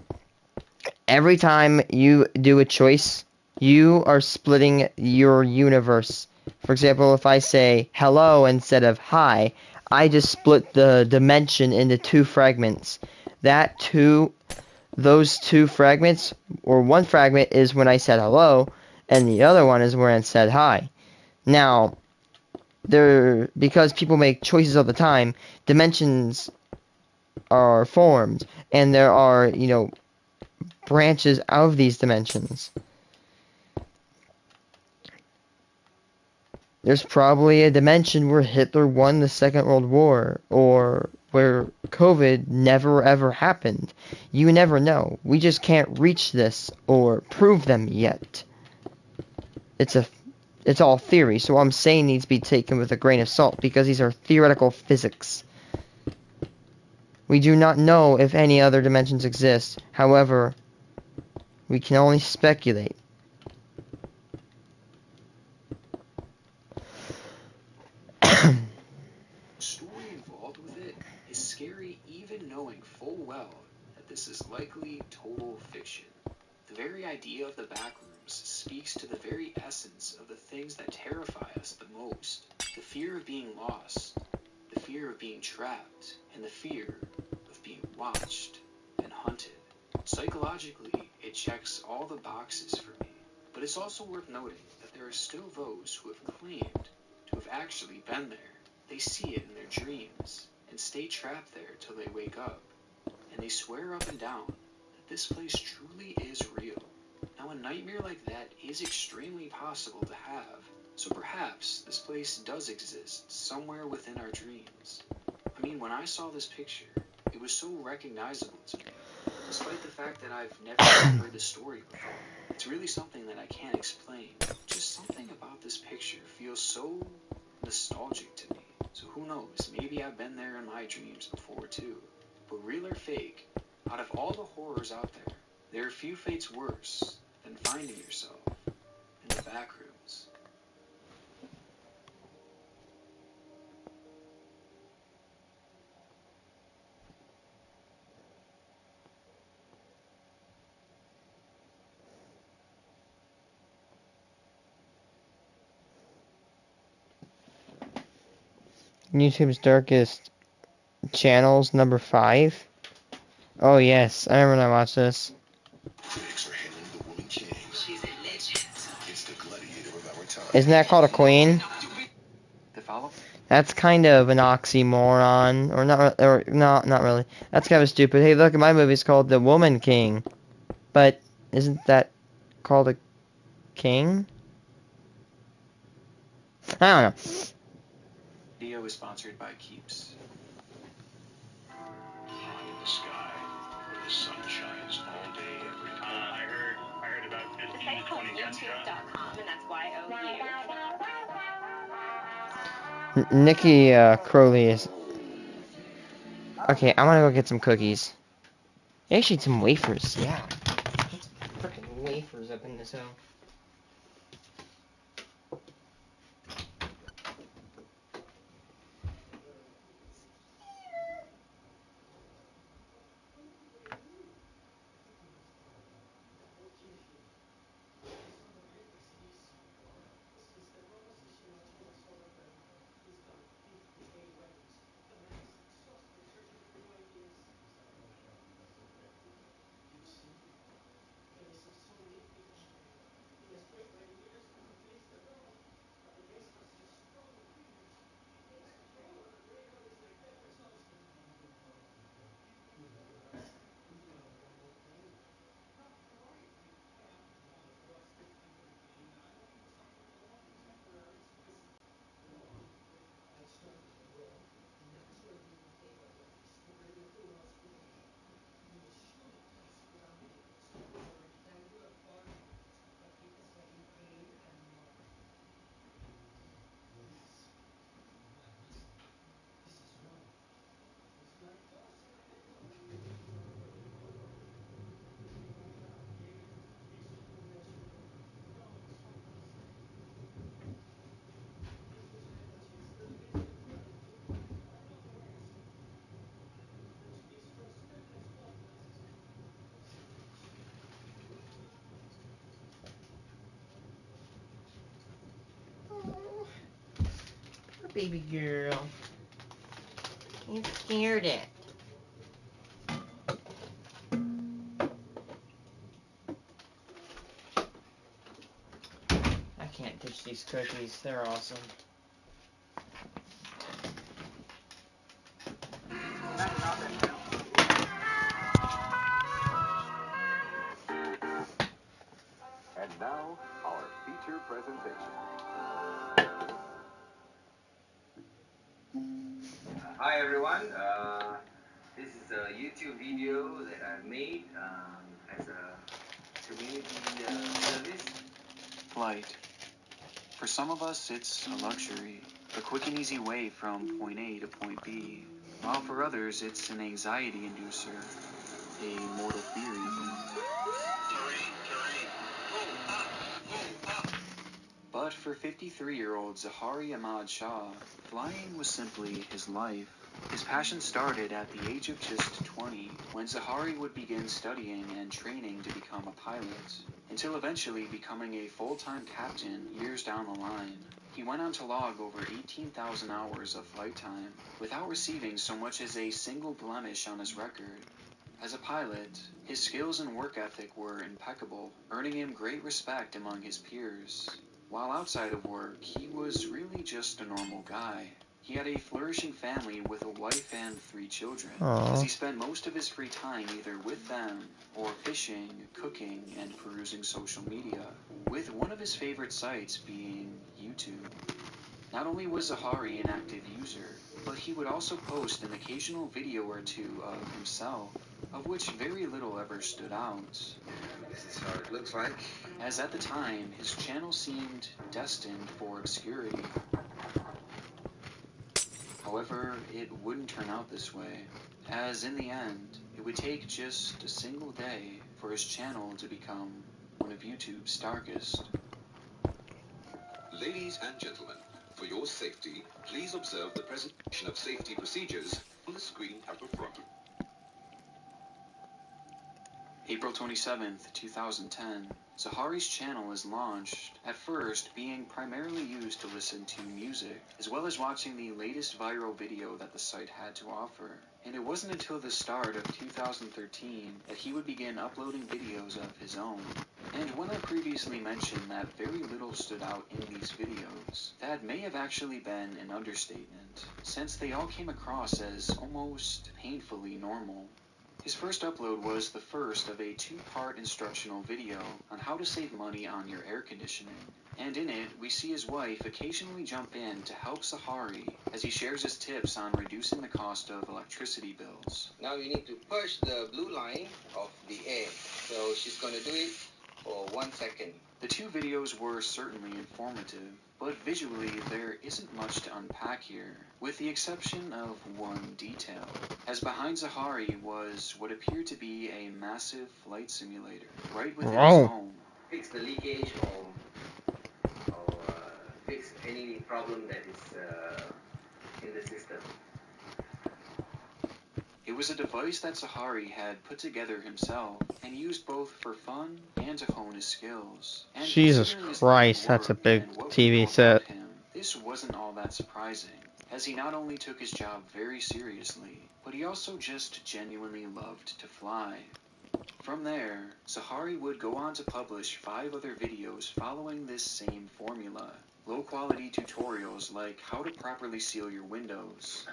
every time you do a choice, you are splitting your universe. For example, if I say hello instead of hi, I just split the dimension into two fragments. Those two fragments, or one fragment is when I said hello, and the other one is when I said hi. Now, because people make choices all the time, dimensions are formed, and there are, branches out of these dimensions. There's probably a dimension where Hitler won the Second World War, or where COVID never ever happened. You never know. We just can't reach this or prove them yet. It's all theory, so what I'm saying needs to be taken with a grain of salt because these are theoretical physics. We do not know if any other dimensions exist. However, we can only speculate. The story involved with it is scary even knowing full well that this is likely total fiction. The very idea of the backrooms speaks to the very essence of the things that terrify us the most. The fear of being lost, the fear of being trapped, and the fear of being watched and hunted. Psychologically, it checks all the boxes for me. But it's also worth noting that there are still those who have claimed to have actually been there. They see it in their dreams and stay trapped there till they wake up. And they swear up and down that this place truly is real. Now, a nightmare like that is extremely possible to have, so perhaps this place does exist somewhere within our dreams. I mean, when I saw this picture, it was so recognizable to me, despite the fact that I've never heard the story before. It's really something that I can't explain. Just something about this picture feels so nostalgic to me. So who knows, maybe I've been there in my dreams before too. But real or fake, out of all the horrors out there are few fates worse than finding yourself in the back rooms. YouTube's darkest channels, number 5. Oh yes, I remember when I watched this. Isn't that called a queen? The follow? That's kind of an oxymoron, or not, or no, not really. That's kind of stupid. Hey, look, my movie's called The Woman King, but isn't that called a king? I don't know. Video is sponsored by Keeps. High in the sky, where the sun shines all day, every day. I heard about 15 to 20 YouTube.com, and that's YOU. Nikki Crowley is... Okay, I'm gonna go get some cookies. Actually, some wafers, yeah. Put some freaking wafers up in this hole. Poor baby girl. You scared it. I can't ditch these cookies. They're awesome. And now, our feature presentation. Hi everyone, this is a YouTube video that I made as a community service. Flight. For some of us, it's a luxury, a quick and easy way from point A to point B, while for others, it's an anxiety inducer, a mortal fear even. But for 53-year-old Zahari Ahmad Shah, flying was simply his life. His passion started at the age of just 20, when Zahari would begin studying and training to become a pilot, until eventually becoming a full-time captain years down the line. He went on to log over 18,000 hours of flight time, without receiving so much as a single blemish on his record. As a pilot, his skills and work ethic were impeccable, earning him great respect among his peers. While outside of work, he was really just a normal guy. He had a flourishing family with a wife and 3 children, as he spent most of his free time either with them, or fishing, cooking, and perusing social media, with one of his favorite sites being YouTube. Not only was Zahari an active user, but he would also post an occasional video or two of himself, of which very little ever stood out. This is how it looks like. As at the time, his channel seemed destined for obscurity. However, it wouldn't turn out this way, as in the end, it would take just a single day for his channel to become one of YouTube's darkest. Ladies and gentlemen, for your safety, please observe the presentation of safety procedures on the screen up front. April 27th, 2010, Zahari's channel is launched, at first being primarily used to listen to music, as well as watching the latest viral video that the site had to offer. And it wasn't until the start of 2013 that he would begin uploading videos of his own. And when I previously mentioned that very little stood out in these videos, that may have actually been an understatement, since they all came across as almost painfully normal. His first upload was the first of a 2-part instructional video on how to save money on your air conditioning. And in it, we see his wife occasionally jump in to help Zahari as he shares his tips on reducing the cost of electricity bills. Now you need to push the blue line of the air. So she's going to do it for 1 second. The 2 videos were certainly informative, but visually there isn't much to unpack here, with the exception of one detail, as behind Zahari was what appeared to be a massive flight simulator, right within his home. Fix the leakage or fix any problem that is in the system. It was a device that Zahari had put together himself, and used both for fun and to hone his skills. And Jesus Christ, that's a big TV set. This wasn't all that surprising, as he not only took his job very seriously, but he also just genuinely loved to fly. From there, Zahari would go on to publish 5 other videos following this same formula. Low-quality tutorials like how to properly seal your windows,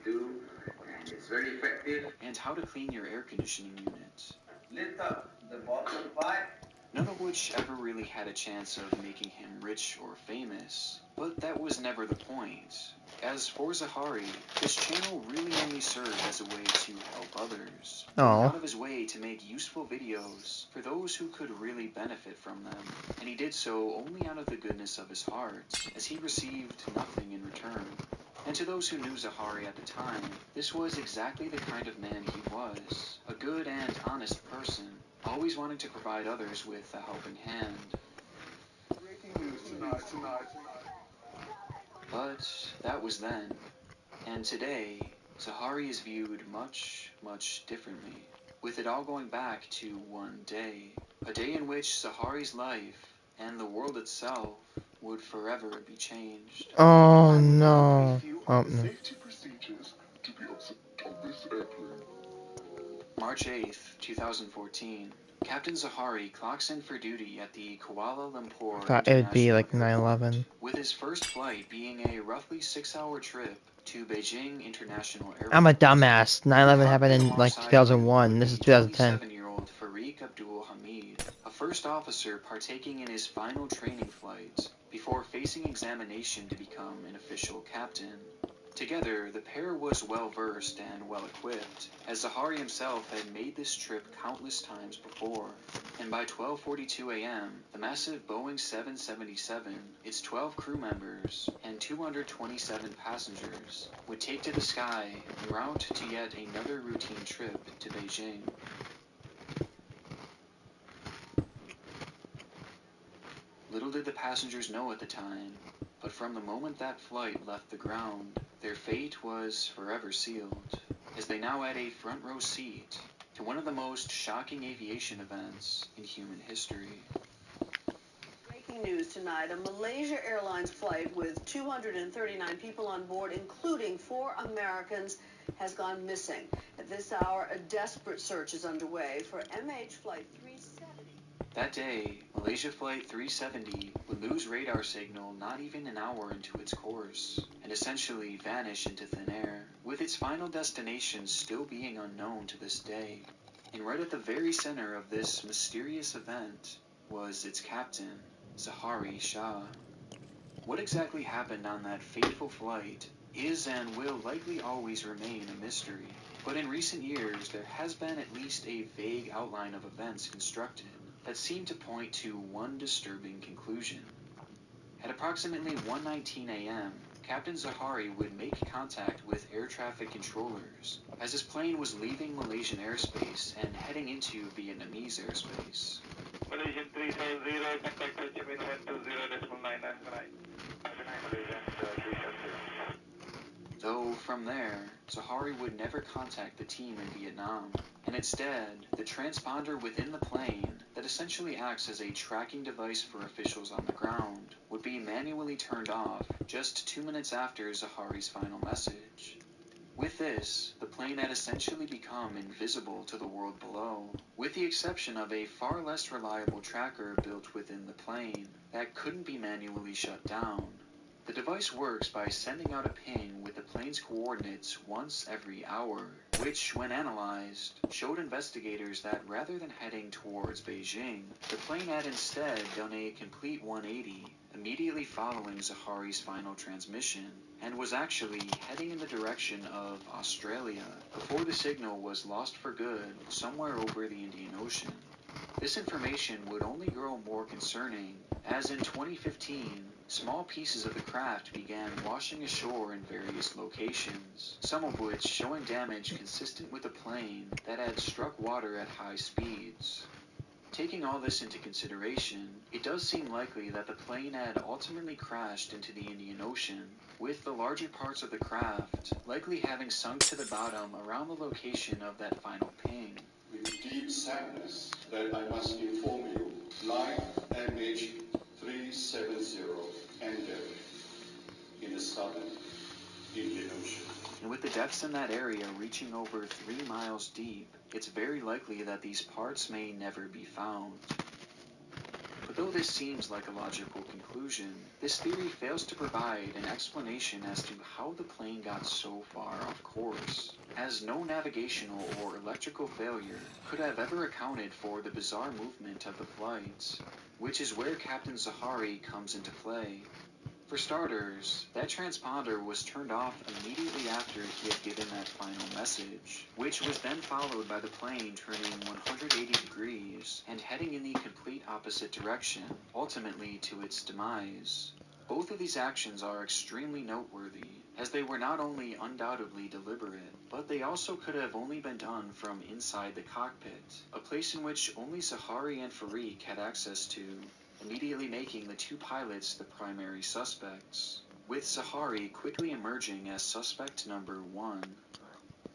And it's very effective. and how to clean your air conditioning unit. Lift up the bottom pipe. None of which ever really had a chance of making him rich or famous, but that was never the point. As for Zahari, his channel really only served as a way to help others, going out of his way to make useful videos for those who could really benefit from them, and he did so only out of the goodness of his heart, as he received nothing in return. And to those who knew Zahari at the time, this was exactly the kind of man he was, a good and honest person, always wanting to provide others with a helping hand. Breaking news tonight. But that was then. And today, Zahari is viewed much, much differently, with it all going back to one day. A day in which Zahari's life, and the world itself, would forever be changed. Oh no. Oh no. Safety procedures to be observed on this airplane. March 8th, 2014. Captain Zahari clocks in for duty at the Kuala Lumpur Thought it'd be like International 9/11. Airport, with his first flight being a roughly 6-hour trip to Beijing International Airport. I'm a dumbass. 9/11 happened in like 2001. This is 2010. 27-year-old Farik Abdul Hamid, a first officer partaking in his final training flight before facing examination to become an official captain. Together, the pair was well-versed and well-equipped, as Zahari himself had made this trip countless times before. And by 12:42 a.m., the massive Boeing 777, its 12 crew members, and 227 passengers would take to the sky en route to yet another routine trip to Beijing. Little did the passengers know at the time, but from the moment that flight left the ground, their fate was forever sealed, as they now had a front row seat to one of the most shocking aviation events in human history. Breaking news tonight, a Malaysia Airlines flight with 239 people on board, including 4 Americans, has gone missing. At this hour, a desperate search is underway for MH Flight 370. That day, Malaysia Flight 370 would lose radar signal not even an hour into its course, and essentially vanish into thin air, with its final destination still being unknown to this day. And right at the very center of this mysterious event was its captain, Zahari Shah. What exactly happened on that fateful flight is and will likely always remain a mystery, but in recent years there has been at least a vague outline of events constructed that seem to point to one disturbing conclusion. At approximately 1:19 a.m., Captain Zahari would make contact with air traffic controllers as his plane was leaving Malaysian airspace and heading into Vietnamese airspace. Malaysian 370, contact HMN 120.9, that's right. Malaysian 370. Though from there, Zahari would never contact the team in Vietnam, and instead, the transponder within the plane that essentially acts as a tracking device for officials on the ground would be manually turned off just 2 minutes after Zahari's final message. With this, the plane had essentially become invisible to the world below, with the exception of a far less reliable tracker built within the plane that couldn't be manually shut down. The device works by sending out a ping with the plane's coordinates once every hour, which, when analyzed, showed investigators that rather than heading towards Beijing, the plane had instead done a complete 180 immediately following Zahari's final transmission, and was actually heading in the direction of Australia before the signal was lost for good somewhere over the Indian Ocean. This information would only grow more concerning as in 2015, small pieces of the craft began washing ashore in various locations, some of which showing damage consistent with a plane that had struck water at high speeds. Taking all this into consideration, it does seem likely that the plane had ultimately crashed into the Indian Ocean, with the larger parts of the craft likely having sunk to the bottom around the location of that final ping. With deep sadness that I must inform you, Flight MH370 ended in the southern Indian Ocean. And with the depths in that area reaching over 3 miles deep, it's very likely that these parts may never be found. But though this seems like a logical conclusion, this theory fails to provide an explanation as to how the plane got so far off course, as no navigational or electrical failure could have ever accounted for the bizarre movement of the flight, which is where Captain Zahari comes into play. For starters, that transponder was turned off immediately after he had given that final message, which was then followed by the plane turning 180 degrees and heading in the complete opposite direction, ultimately to its demise. Both of these actions are extremely noteworthy, as they were not only undoubtedly deliberate, but they also could have only been done from inside the cockpit, a place in which only Zahari and Farik had access to, immediately making the 2 pilots the primary suspects, with Zahari quickly emerging as suspect number 1.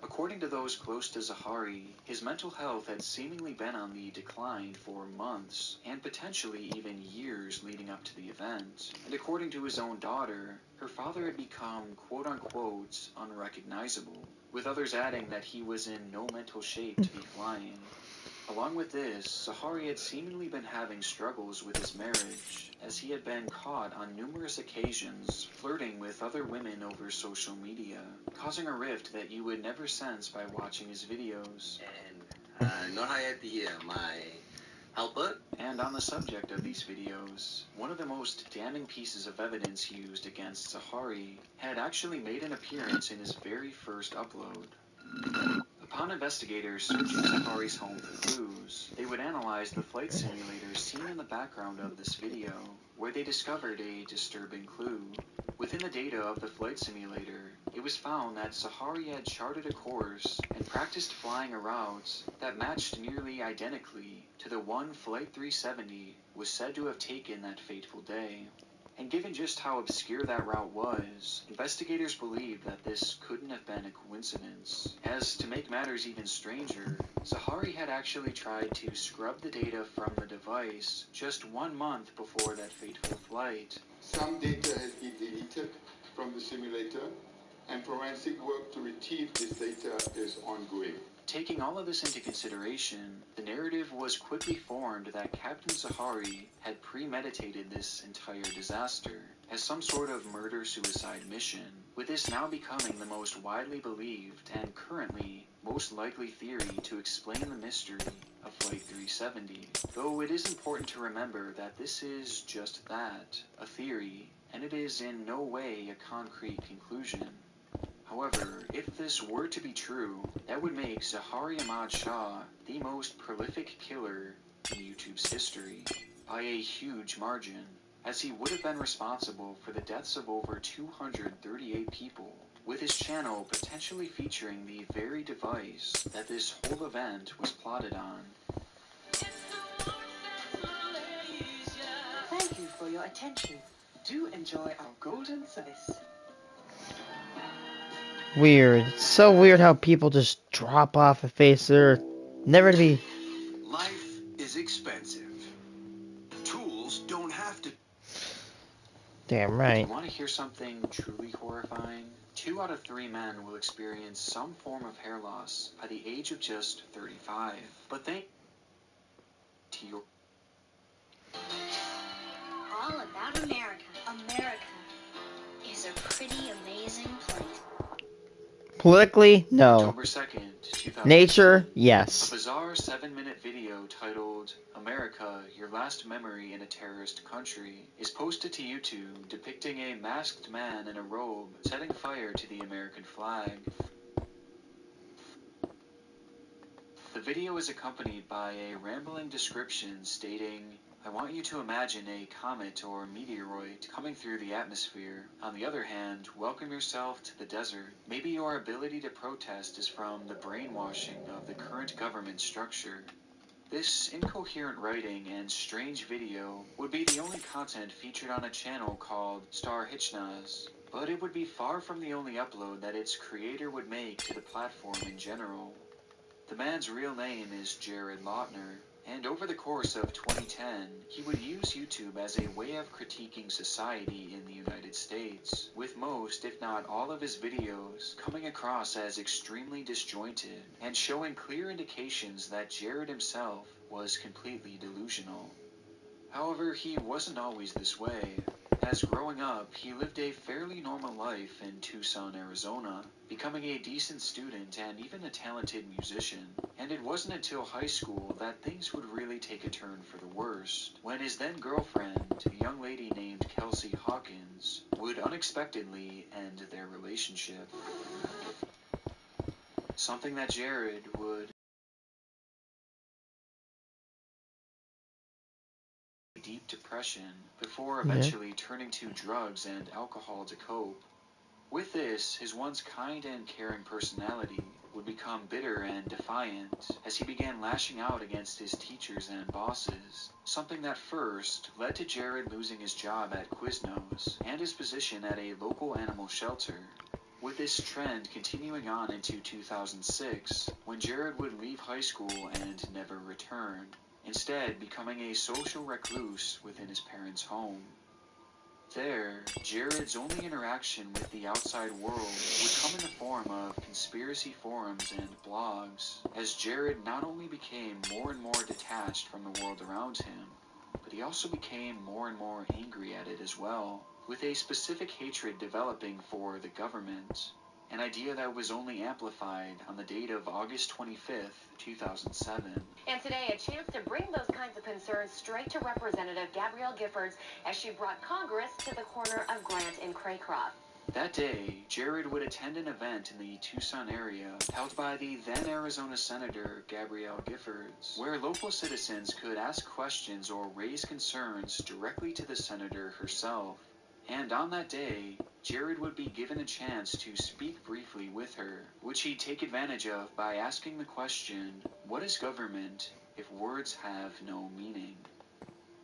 According to those close to Zahari, his mental health had seemingly been on the decline for months, and potentially even years leading up to the event, and according to his own daughter, her father had become quote-unquote unrecognizable, with others adding that he was in no mental shape to be flying. Along with this, Zahari had seemingly been having struggles with his marriage, as he had been caught on numerous occasions flirting with other women over social media, causing a rift that you would never sense by watching his videos. And Nur Hayati here, my Albert? And on the subject of these videos, one of the most damning pieces of evidence used against Zahari had actually made an appearance in his very first upload. Upon investigators searching Zahari's home for clues, they would analyze the flight simulator seen in the background of this video, where they discovered a disturbing clue. Within the data of the flight simulator, it was found that Zahari had charted a course and practiced flying a route that matched nearly identically to the one Flight 370 was said to have taken that fateful day. And given just how obscure that route was, investigators believe that this couldn't have been a coincidence. As to make matters even stranger, Zahari had actually tried to scrub the data from the device just 1 month before that fateful flight. Some data has been deleted from the simulator, and forensic work to retrieve this data is ongoing. Taking all of this into consideration, the narrative was quickly formed that Captain Zahari had premeditated this entire disaster as some sort of murder-suicide mission, with this now becoming the most widely believed and currently most likely theory to explain the mystery of Flight 370. Though it is important to remember that this is just that, a theory, and it is in no way a concrete conclusion. However, if this were to be true, that would make Zahari Ahmad Shah the most prolific killer in YouTube's history, by a huge margin, as he would have been responsible for the deaths of over 238 people, with his channel potentially featuring the very device that this whole event was plotted on. Thank you for your attention. Do enjoy our golden service. Weird. It's so weird how people just drop off the face of the earth. Never to be... Life is expensive. Tools don't have to. Damn right. You want to hear something truly horrifying? 2 out of 3 men will experience some form of hair loss by the age of just 35. But thank to your... All about America. America is a pretty amazing place. Politically, no. October 2nd, 2000. Nature, A yes. bizarre 7-minute video titled America, Your Last Memory in a Terrorist Country is posted to YouTube depicting a masked man in a robe setting fire to the American flag. The video is accompanied by a rambling description stating, "I want you to imagine a comet or meteoroid coming through the atmosphere. On the other hand, welcome yourself to the desert. Maybe your ability to protest is from the brainwashing of the current government structure." This incoherent writing and strange video would be the only content featured on a channel called Star Hitchnaz, but it would be far from the only upload that its creator would make to the platform in general. The man's real name is Jared Lautner, and over the course of 2010, he would use YouTube as a way of critiquing society in the United States, with most, if not all of his videos coming across as extremely disjointed and showing clear indications that Jared himself was completely delusional. However, he wasn't always this way, as growing up, he lived a fairly normal life in Tucson, Arizona, becoming a decent student and even a talented musician. And it wasn't until high school that things would really take a turn for the worst, when his then girlfriend, a young lady named Kelsey Hawkins, would unexpectedly end their relationship. Something that Jared would deep depression before eventually turning to drugs and alcohol to cope. With this, his once kind and caring personality would become bitter and defiant as he began lashing out against his teachers and bosses, something that first led to Jared losing his job at Quiznos and his position at a local animal shelter. With this trend continuing on into 2006, when Jared would leave high school and never return, instead becoming a social recluse within his parents' home. There, Jared's only interaction with the outside world would come in the form of conspiracy forums and blogs, as Jared not only became more and more detached from the world around him, but he also became more and more angry at it as well, with a specific hatred developing for the government. an idea that was only amplified on the date of August 25th, 2007. And today, a chance to bring those kinds of concerns straight to Representative Gabrielle Giffords as she brought Congress to the corner of Grant and Craycroft. That day, Jared would attend an event in the Tucson area held by the then Arizona Senator Gabrielle Giffords, where local citizens could ask questions or raise concerns directly to the senator herself. And on that day, Jared would be given a chance to speak briefly with her, which he'd take advantage of by asking the question, "What is government if words have no meaning?"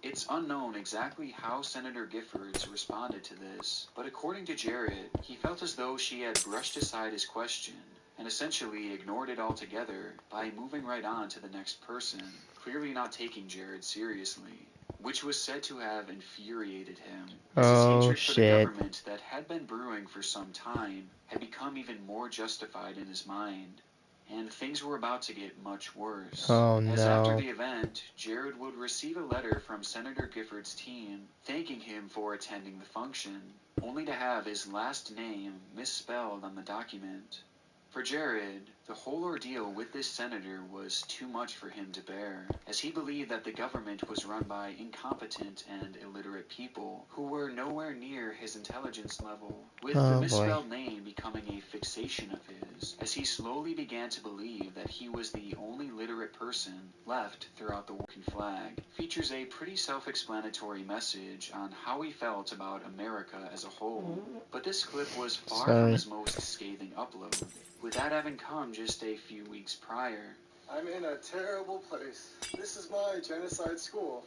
It's unknown exactly how Senator Giffords responded to this, but according to Jared, he felt as though she had brushed aside his question and essentially ignored it altogether by moving right on to the next person, clearly not taking Jared seriously, which was said to have infuriated him, as his hatred for the government that had been brewing for some time had become even more justified in his mind. And things were about to get much worse. Oh, As after no. the event, Jared would receive a letter from Senator Giffords' team thanking him for attending the function, only to have his last name misspelled on the document. For Jared, the whole ordeal with this senator was too much for him to bear, as he believed that the government was run by incompetent and illiterate people who were nowhere near his intelligence level, with the misspelled name becoming a fixation of his, as he slowly began to believe that he was the only literate person left throughout the working flag. Features a pretty self-explanatory message on how he felt about America as a whole, but this clip was far from his most scathing upload, with that having come just a few weeks prior. "I'm in a terrible place. This is my genocide school."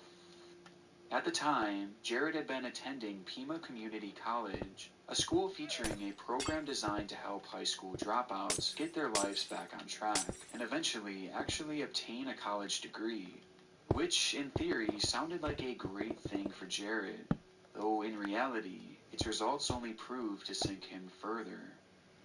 At the time, Jared had been attending Pima Community College, a school featuring a program designed to help high school dropouts get their lives back on track, and eventually actually obtain a college degree, which in theory sounded like a great thing for Jared, though in reality, its results only proved to sink him further.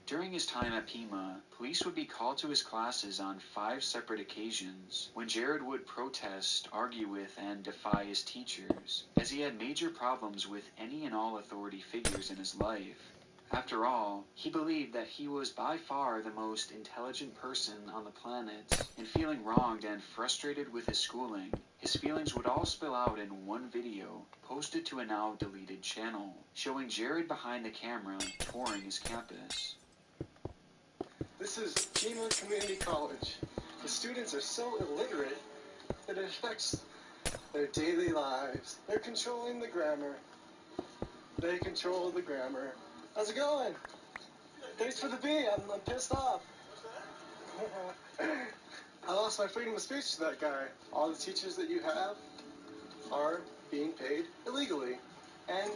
During his time at Pima, police would be called to his classes on 5 separate occasions, when Jared would protest, argue with, and defy his teachers, as he had major problems with any and all authority figures in his life. After all, he believed that he was by far the most intelligent person on the planet, and feeling wronged and frustrated with his schooling, his feelings would all spill out in one video, posted to a now deleted channel, showing Jared behind the camera touring his campus. "This is Pima Community College. The students are so illiterate that it affects their daily lives. They're controlling the grammar. They control the grammar. How's it going? Thanks for the beat. I'm pissed off. I lost my freedom of speech to that guy. All the teachers that you have are being paid illegally and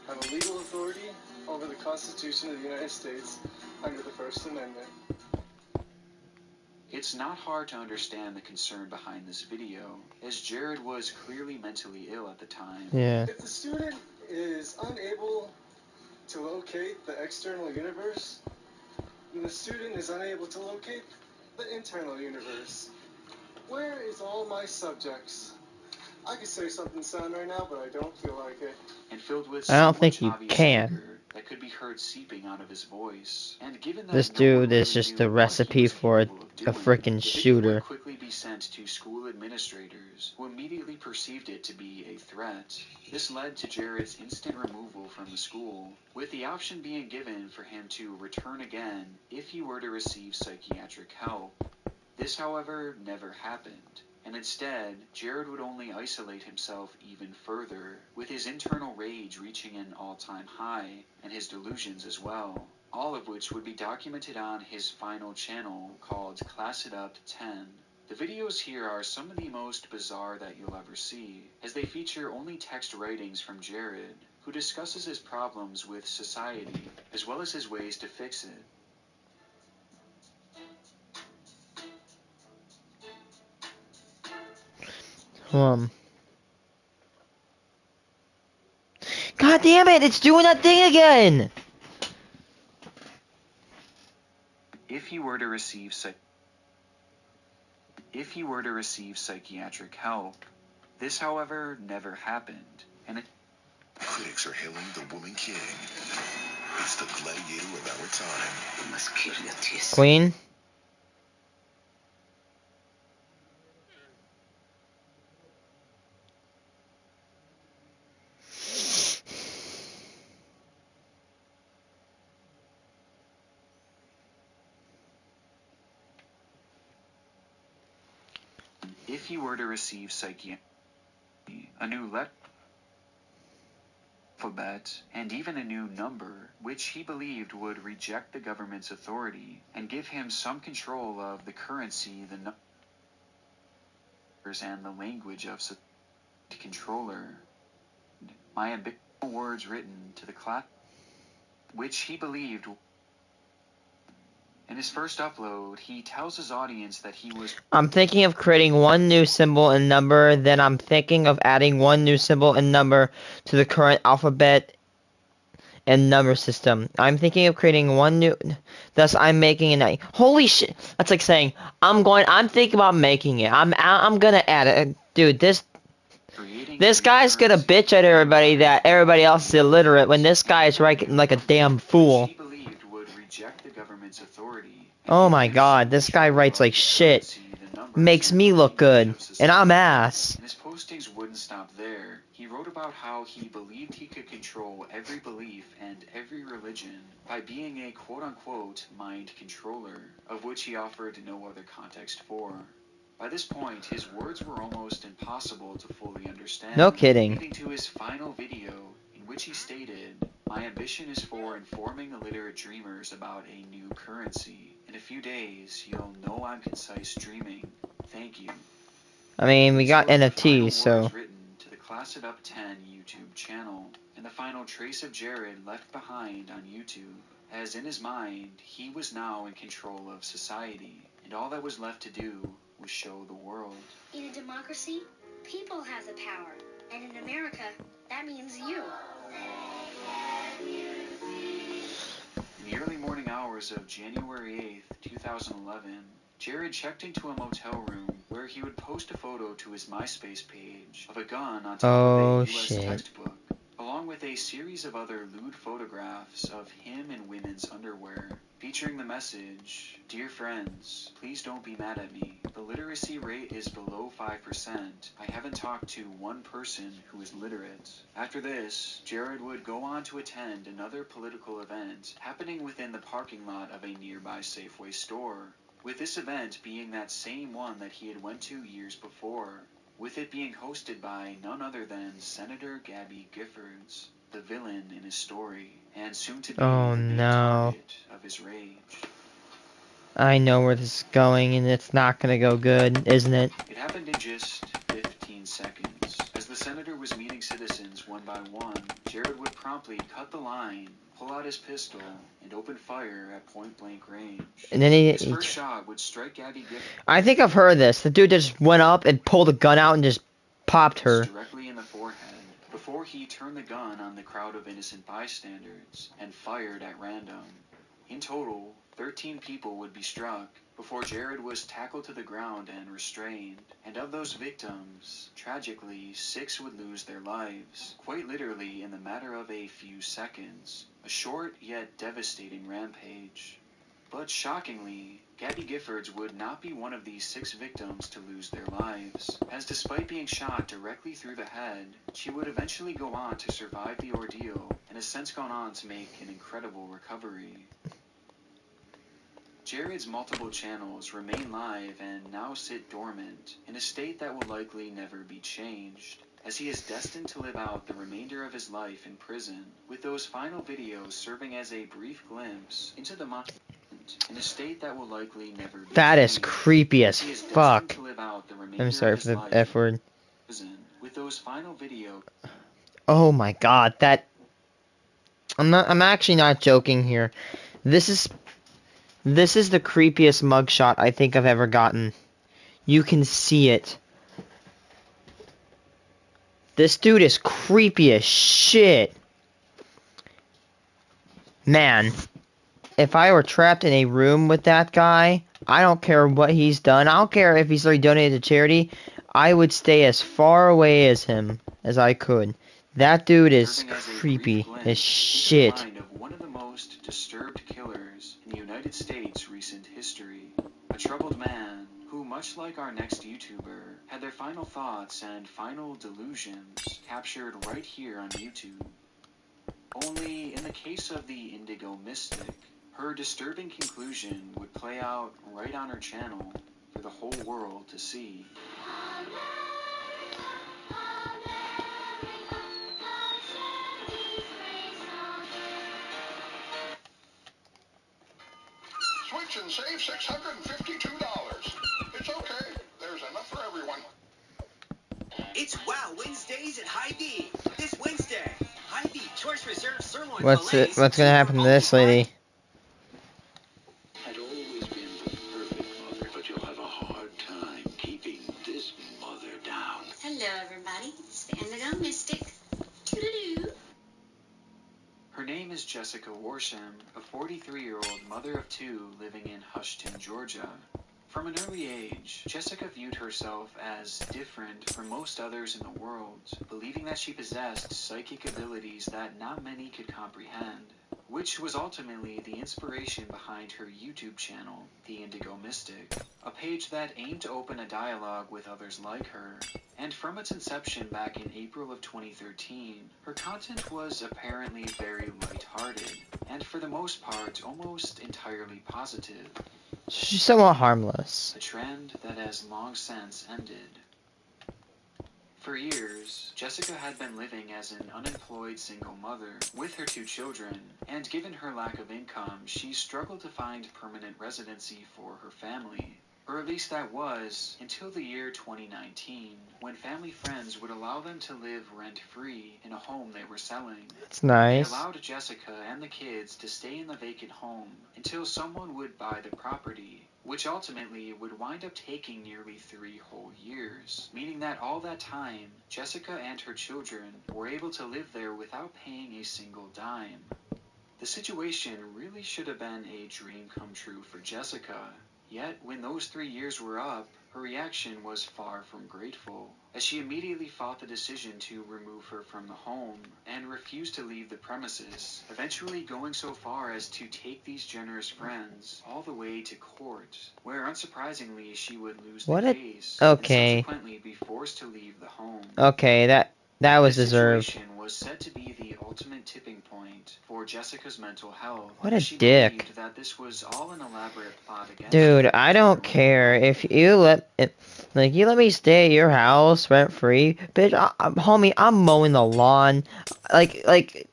have a legal authority over the Constitution of the United States under the First Amendment." It's not hard to understand the concern behind this video, as Jared was clearly mentally ill at the time. If the student is unable to locate the external universe, then the student is unable to locate the internal universe. Where is all my subjects? I could say something sound right now, but I don't feel like it. And filled with I don't so think much you obvious can. anger that could be heard seeping out of his voice. And given that This no one dude is really just knew a what he recipe was for a capable of doing, freaking the video shooter. would quickly be sent to school administrators, who immediately perceived it to be a threat. This led to Jared's instant removal from the school, with the option being given for him to return again if he were to receive psychiatric help. This, however, never happened, and instead, Jared would only isolate himself even further, with his internal rage reaching an all-time high, and his delusions as well, all of which would be documented on his final channel called Class It Up 10. The videos here are some of the most bizarre that you'll ever see, as they feature only text writings from Jared, who discusses his problems with society, as well as his ways to fix it. God damn it, it's doing that thing again! If he were to receive psychiatric help, this, however, never happened, and critics are hailing the Woman King It's the gladiator of our time. You must kill your teeth. Queen? If he were to receive a new alphabet, and even a new number, which he believed would reject the government's authority and give him some control of the currency, the numbers, and the language of the controller. My ambitious words written to the class, which he believed. In his first upload, he tells his audience that he was... I'm thinking of creating one new symbol and number, then I'm thinking of adding one new symbol and number to the current alphabet and number system. I'm thinking of creating one new... Thus, I'm making an... Holy shit! That's like saying, I'm thinking about making it. I'm gonna add it. Dude, this guy's gonna bitch at everybody that everybody else is illiterate when this guy is writing like a damn fool. Oh my god, this guy writes like shit. Makes me look good. And I'm ass. And his postings wouldn't stop there. He wrote about how he believed he could control every belief and every religion by being a quote-unquote mind controller, of which he offered no other context for. By this point, his words were almost impossible to fully understand. No kidding. Leading to his final video, in which he stated, "My ambition is for informing illiterate dreamers about a new currency. In a few days, you'll know I'm concise dreaming. Thank you." I mean, we got So the NFTs, final so... words written to the Class It Up 10 YouTube channel, and the final trace of Jared left behind on YouTube, as in his mind, he was now in control of society, and all that was left to do was show the world. In a democracy, people have the power. And in America, that means you. In the early morning hours of January 8th, 2011, Jared checked into a motel room where he would post a photo to his MySpace page of a gun on top of a US textbook, along with a series of other lewd photographs of him in women's underwear, featuring the message, "Dear friends, please don't be mad at me. The literacy rate is below 5%. I haven't talked to one person who is literate." After this, Jared would go on to attend another political event happening within the parking lot of a nearby Safeway store, with this event being that same one that he had went to years before, with it being hosted by none other than Senator Gabby Giffords, the villain in his story, and soon to be the main target of his rage. I know where this is going, and it's not gonna go good, isn't it? It happened in just 15 seconds. As the senator was meeting citizens one by one, Jared would promptly cut the line, pull out his pistol, and open fire at point-blank range. And then his first shot would strike Gabby Giffords. I think I've heard this. The dude just went up and pulled a gun out and just popped her. Directly in the forehead, before he turned the gun on the crowd of innocent bystanders and fired at random. In total, 13 people would be struck before Jared was tackled to the ground and restrained. And of those victims, tragically, 6 would lose their lives, quite literally in the matter of a few seconds. A short yet devastating rampage. But shockingly, Gabby Giffords would not be one of these 6 victims to lose their lives, as despite being shot directly through the head, she would eventually go on to survive the ordeal and has since gone on to make an incredible recovery. Jared's multiple channels remain live and now sit dormant, in a state that will likely never be changed, as he is destined to live out the remainder of his life in prison, with those final videos serving as a brief glimpse into the mind, in a state that will likely never be That changed, is creepy as he is destined fuck. to live out the remainder I'm sorry of for his the life F word. in prison, with those final videos. Oh my god, that... I'm actually not joking here. This is the creepiest mugshot I think I've ever gotten. You can see it. This dude is creepy as shit. Man, if I were trapped in a room with that guy, I don't care what he's done. I don't care if he's already donated to charity. I would stay as far away as him as I could. That dude is creepy as shit. disturbed killers in the United States' recent history. A troubled man who, much like our next YouTuber, had their final thoughts and final delusions captured right here on YouTube. Only in the case of the Indigo Mystic, her disturbing conclusion would play out right on her channel for the whole world to see. Switch and save $652. It's okay. There's enough for everyone. It's Wow Wednesdays at Hy-Vee. This Wednesday, Hy-Vee Choice Reserve Sirloin What's Fillets. what's gonna happen to this lady? Had always been the perfect mother, but you'll have a hard time keeping this mother down. Hello, everybody. It's the Indigo Mystic. Toodaloo. Her name is Jessica Worsham, a 43-year-old mother of two living in Hushton, Georgia. From an early age, Jessica viewed herself as different from most others in the world, believing that she possessed psychic abilities that not many could comprehend, which was ultimately the inspiration behind her YouTube channel, The Indigo Mystic, a page that aimed to open a dialogue with others like her. And from its inception back in April of 2013, her content was apparently very lighthearted, and for the most part, almost entirely positive. She's somewhat harmless. A trend that has long since ended. For years, Jessica had been living as an unemployed single mother with her two children, and given her lack of income, she struggled to find permanent residency for her family. Or at least that was, until the year 2019, when family friends would allow them to live rent-free in a home they were selling. It's nice. They allowed Jessica and the kids to stay in the vacant home until someone would buy the property, which ultimately would wind up taking nearly 3 whole years, meaning that all that time, Jessica and her children were able to live there without paying a single dime. The situation really should have been a dream come true for Jessica. Yet, when those 3 years were up, her reaction was far from grateful, as she immediately fought the decision to remove her from the home and refused to leave the premises, eventually going so far as to take these generous friends all the way to court, where unsurprisingly she would lose the case and subsequently be forced to leave the home. Okay, that was This deserved. situation was said to be the ultimate tipping point for Jessica's mental health. What a she dick. believed that this was all an elaborate plot against Dude, her. I don't care if you let it, like, you let me stay at your house rent free, bitch. Homie, I'm mowing the lawn. Like,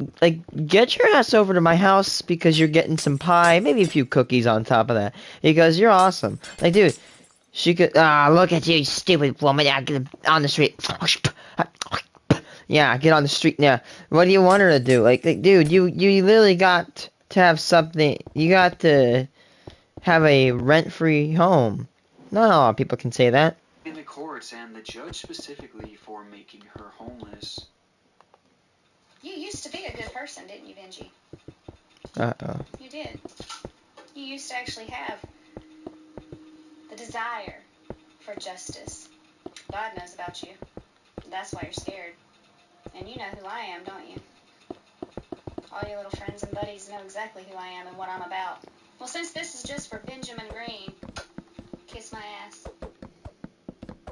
get your ass over to my house because you're getting some pie, maybe a few cookies on top of that, because you're awesome. Like, dude, she could. Look at you, stupid woman. Yeah, get on the street. Yeah, get on the street now. What do you want her to do? Like dude, you literally got to have something. You got to have a rent-free home. Not a lot of people can say that. In the courts and the judge specifically for making her homeless. You used to be a good person, didn't you, Benji? Uh-oh. You did. You used to actually have the desire for justice. God knows about you. That's why you're scared. And you know who I am, don't you? All your little friends and buddies know exactly who I am and what I'm about. Well, since this is just for Benjamin Green, kiss my ass.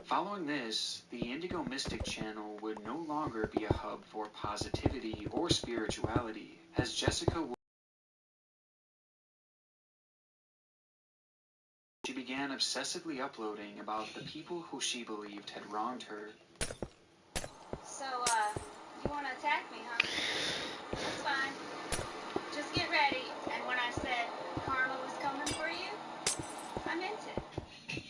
Following this, the Indigo Mystic channel would no longer be a hub for positivity or spirituality, as Jessica she began obsessively uploading about the people who she believed had wronged her. So, you want to attack me, huh? That's fine. Just get ready. And when I said karma was coming for you, I meant it.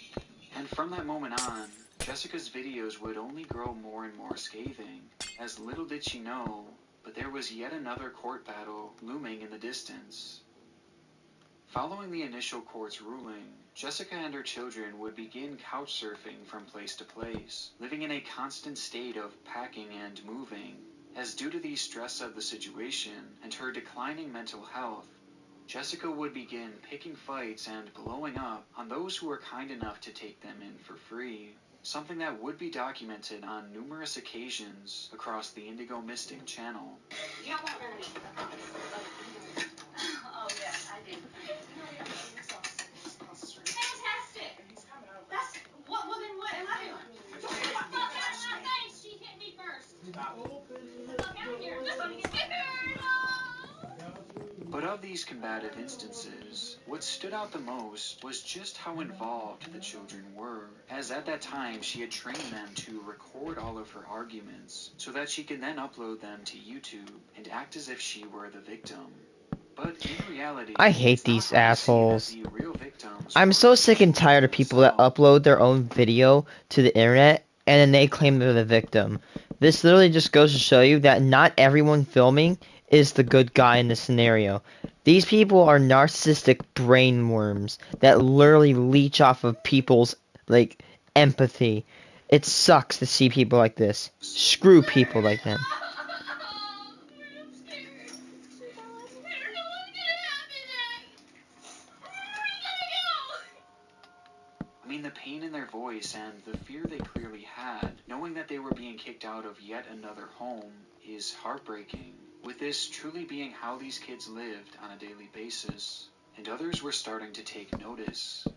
And from that moment on, Jessica's videos would only grow more and more scathing, as little did she know, but there was yet another court battle looming in the distance. Following the initial court's ruling, Jessica and her children would begin couch surfing from place to place, living in a constant state of packing and moving, as due to the stress of the situation and her declining mental health, Jessica would begin picking fights and blowing up on those who were kind enough to take them in for free, something that would be documented on numerous occasions across the Indigo Mystic channel. You don't want none of me. Oh, of these combative instances, what stood out the most was just how involved the children were, as at that time she had trained them to record all of her arguments so that she could then upload them to YouTube and act as if she were the victim. But in reality, I hate it's not these hard to see that assholes. the real victims I'm were so the sick and children tired of people that upload their own video to the internet and then they claim they're the victim. This literally just goes to show you that not everyone filming is the good guy in this scenario. These people are narcissistic brain worms that literally leech off of people's, like, empathy. It sucks to see people like this. Screw people like them. I mean, the pain in their voice and the fear they clearly had, knowing that they were being kicked out of yet another home, is heartbreaking. With this truly being how these kids lived on a daily basis, and others were starting to take notice.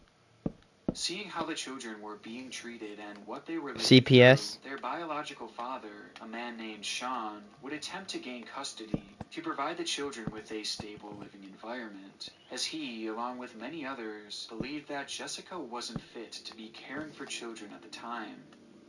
Seeing how the children were being treated and what they were living CPS. through, their biological father, a man named Sean, would attempt to gain custody to provide the children with a stable living environment, as he, along with many others, believed that Jessica wasn't fit to be caring for children at the time.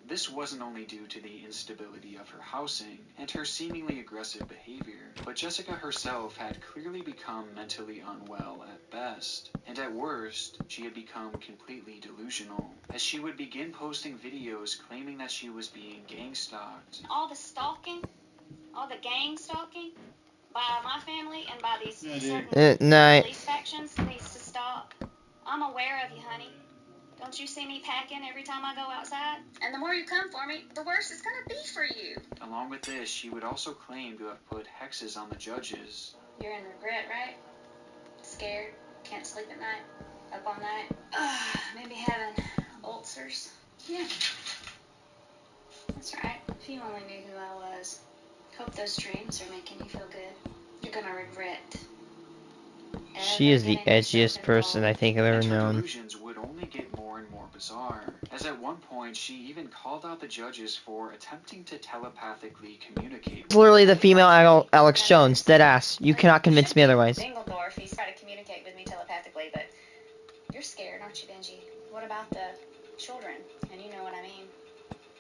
This wasn't only due to the instability of her housing and her seemingly aggressive behavior, but Jessica herself had clearly become mentally unwell at best, and at worst, she had become completely delusional, as she would begin posting videos claiming that she was being gang-stalked. All the stalking, all the gang stalking by my family and by these certain Night. police factions needs to stop. I'm aware of you, honey. Don't you see me packing every time I go outside? And the more you come for me, the worse it's gonna be for you. Along with this, she would also claim to have put hexes on the judges. You're in regret, right? Scared? Can't sleep at night? Up all night? Maybe having ulcers? Yeah. That's right. If you only knew who I was. Hope those dreams are making you feel good. You're gonna regret. She is the edgiest person I think I've ever And her known. delusions would only get more and more bizarre, as at one point she even called out the judges for attempting to telepathically communicate with Literally the female Alex Jones, dead ass. You cannot convince me otherwise. Dingledorf, he's trying to communicate with me telepathically, but you're scared, aren't you, Benji? What about the children? And you know what I mean.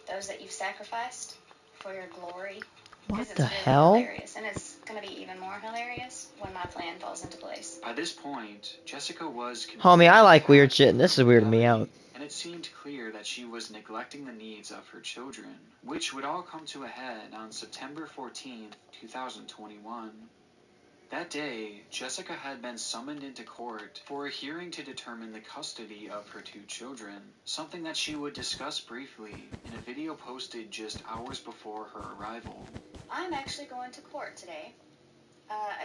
Those that you've sacrificed for your glory. What Because the it's really hell? hilarious, and it's going to be even more hilarious when my plan falls into place. By this point, Jessica was Homie, I like weird shit, and this is weirding me out. and it seemed clear that she was neglecting the needs of her children, which would all come to a head on September 14th, 2021. That day, Jessica had been summoned into court for a hearing to determine the custody of her two children, something that she would discuss briefly in a video posted just hours before her arrival. I'm actually going to court today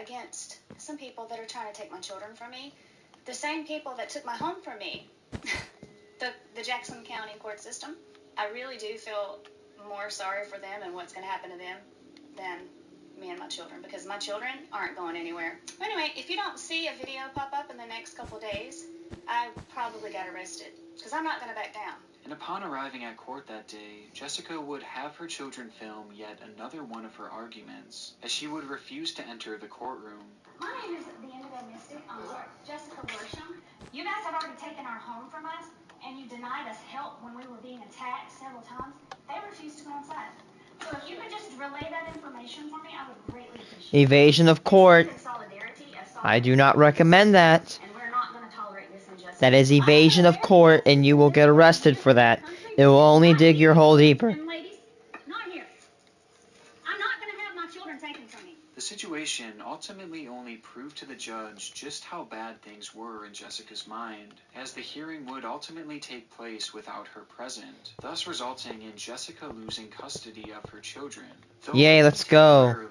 against some people that are trying to take my children from me. The same people that took my home from me. the Jackson County court system. I really do feel more sorry for them and what's going to happen to them than me and my children, because my children aren't going anywhere. Anyway, if you don't see a video pop up in the next couple days, I probably got arrested, because I'm not going to back down. And upon arriving at court that day, Jessica would have her children film yet another one of her arguments, as she would refuse to enter the courtroom. My name is the Indigo Mystic. I'm sorry, Jessica Worsham. You guys have already taken our home from us, and you denied us help when we were being attacked several times. They refused to go inside. So if you could just relay that information for me, I would greatly appreciate it. Evasion of court. I do not recommend that. And we're not going to tolerate this injustice. That is evasion of court, and you will get arrested for that. It will only dig your hole deeper. And ladies, not here. I'm not going to have my children taken from me. The situation ultimately only proved to the judge just how bad things were in Jessica's mind, as the hearing would ultimately take place without her present, thus resulting in Jessica losing custody of her children. Yay, let's go.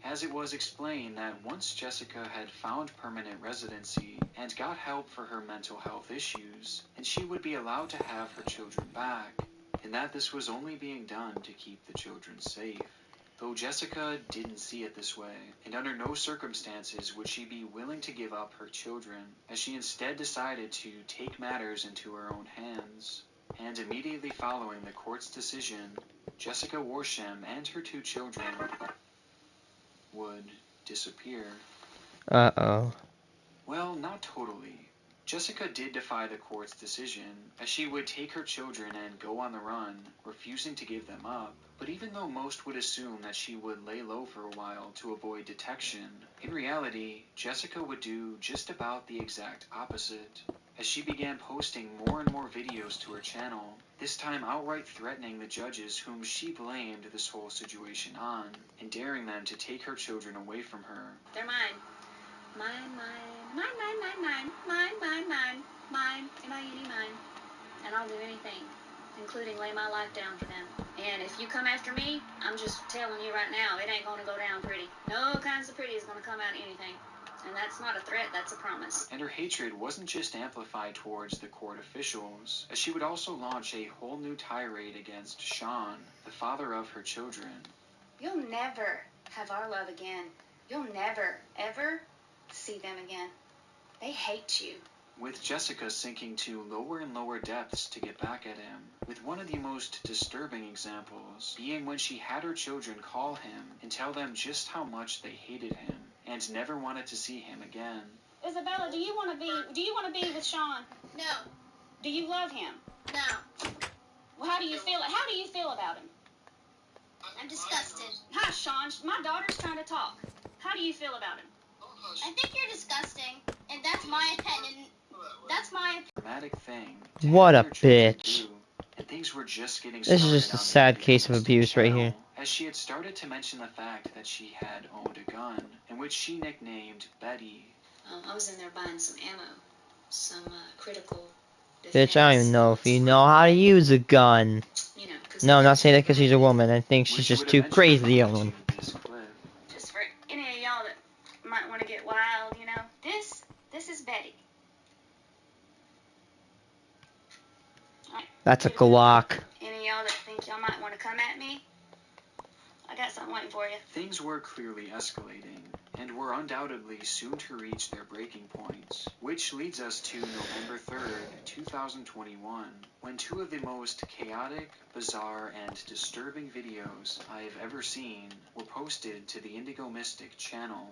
As it was explained that once Jessica had found permanent residency and got help for her mental health issues, and she would be allowed to have her children back, and that this was only being done to keep the children safe. Though Jessica didn't see it this way, and under no circumstances would she be willing to give up her children, as she instead decided to take matters into her own hands. And immediately following the court's decision, Jessica Worsham and her two children would disappear. Uh-oh. Well, not totally. Jessica did defy the court's decision, as she would take her children and go on the run, refusing to give them up. But even though most would assume that she would lay low for a while to avoid detection, in reality, Jessica would do just about the exact opposite, as she began posting more and more videos to her channel, this time outright threatening the judges whom she blamed this whole situation on, and daring them to take her children away from her. They're mine. Mine, M-I-N-E, mine. And I'll do anything, including lay my life down for them. And if you come after me, I'm just telling you right now, it ain't gonna go down pretty. No kinds of pretty is gonna come out of anything. And that's not a threat, that's a promise. And her hatred wasn't just amplified towards the court officials, as she would also launch a whole new tirade against Sean, the father of her children. You'll never have our love again. You'll never, ever see them again. They hate you. With Jessica sinking to lower and lower depths to get back at him, with one of the most disturbing examples being when she had her children call him and tell them just how much they hated him and never wanted to see him again. Isabella, do you want to be with Sean? No. Do you love him? No. Well, how do you feel about him? I'm disgusted. Hush, Sean. My daughter's trying to talk. How do you feel about him? I think you're disgusting, and that's my opinion. Dramatic thing. What a bitch. And things were just getting This started is just a on the sad case of Phillips abuse right channel, here. as she had started to mention the fact that she had owned a gun, in which she nicknamed Betty. I was in there buying some ammo, some critical Bitch, I don't even know if you know how to use a gun. No, I'm not saying that because she's a woman. I think she's just too crazy to own one. Just for any of y'all that might want to get wild, this is Betty. That's a Glock. Any of y'all that think y'all might want to come at me, I got something waiting for you. Things were clearly escalating, and were undoubtedly soon to reach their breaking points, which leads us to November 3rd, 2021, when two of the most chaotic, bizarre, and disturbing videos I have ever seen were posted to the Indigo Mystic channel.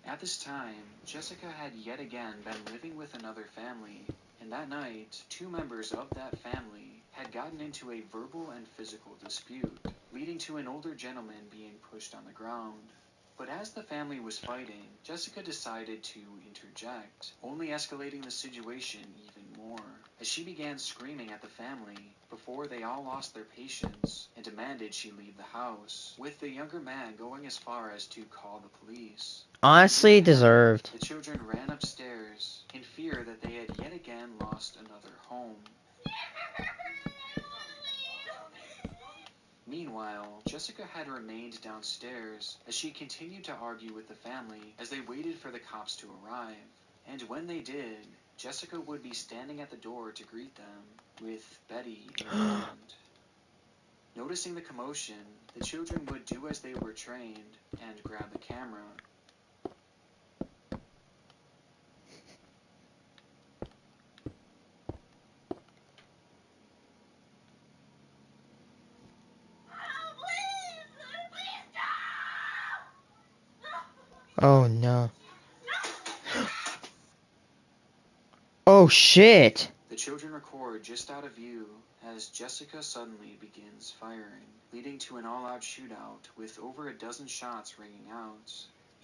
At this time, Jessica had yet again been living with another family, and that night, two members of that family had gotten into a verbal and physical dispute, leading to an older gentleman being pushed on the ground. But as the family was fighting, Jessica decided to interject, only escalating the situation even more, as she began screaming at the family before they all lost their patience and demanded she leave the house, with the younger man going as far as to call the police. Honestly, deserved. The children ran upstairs in fear that they had yet again lost another home. Meanwhile, Jessica had remained downstairs as she continued to argue with the family as they waited for the cops to arrive. And when they did, Jessica would be standing at the door to greet them, with Betty in hand. Noticing the commotion, the children would do as they were trained and grab the camera. Oh no. Oh shit! The children record just out of view as Jessica suddenly begins firing, leading to an all-out shootout with over a dozen shots ringing out,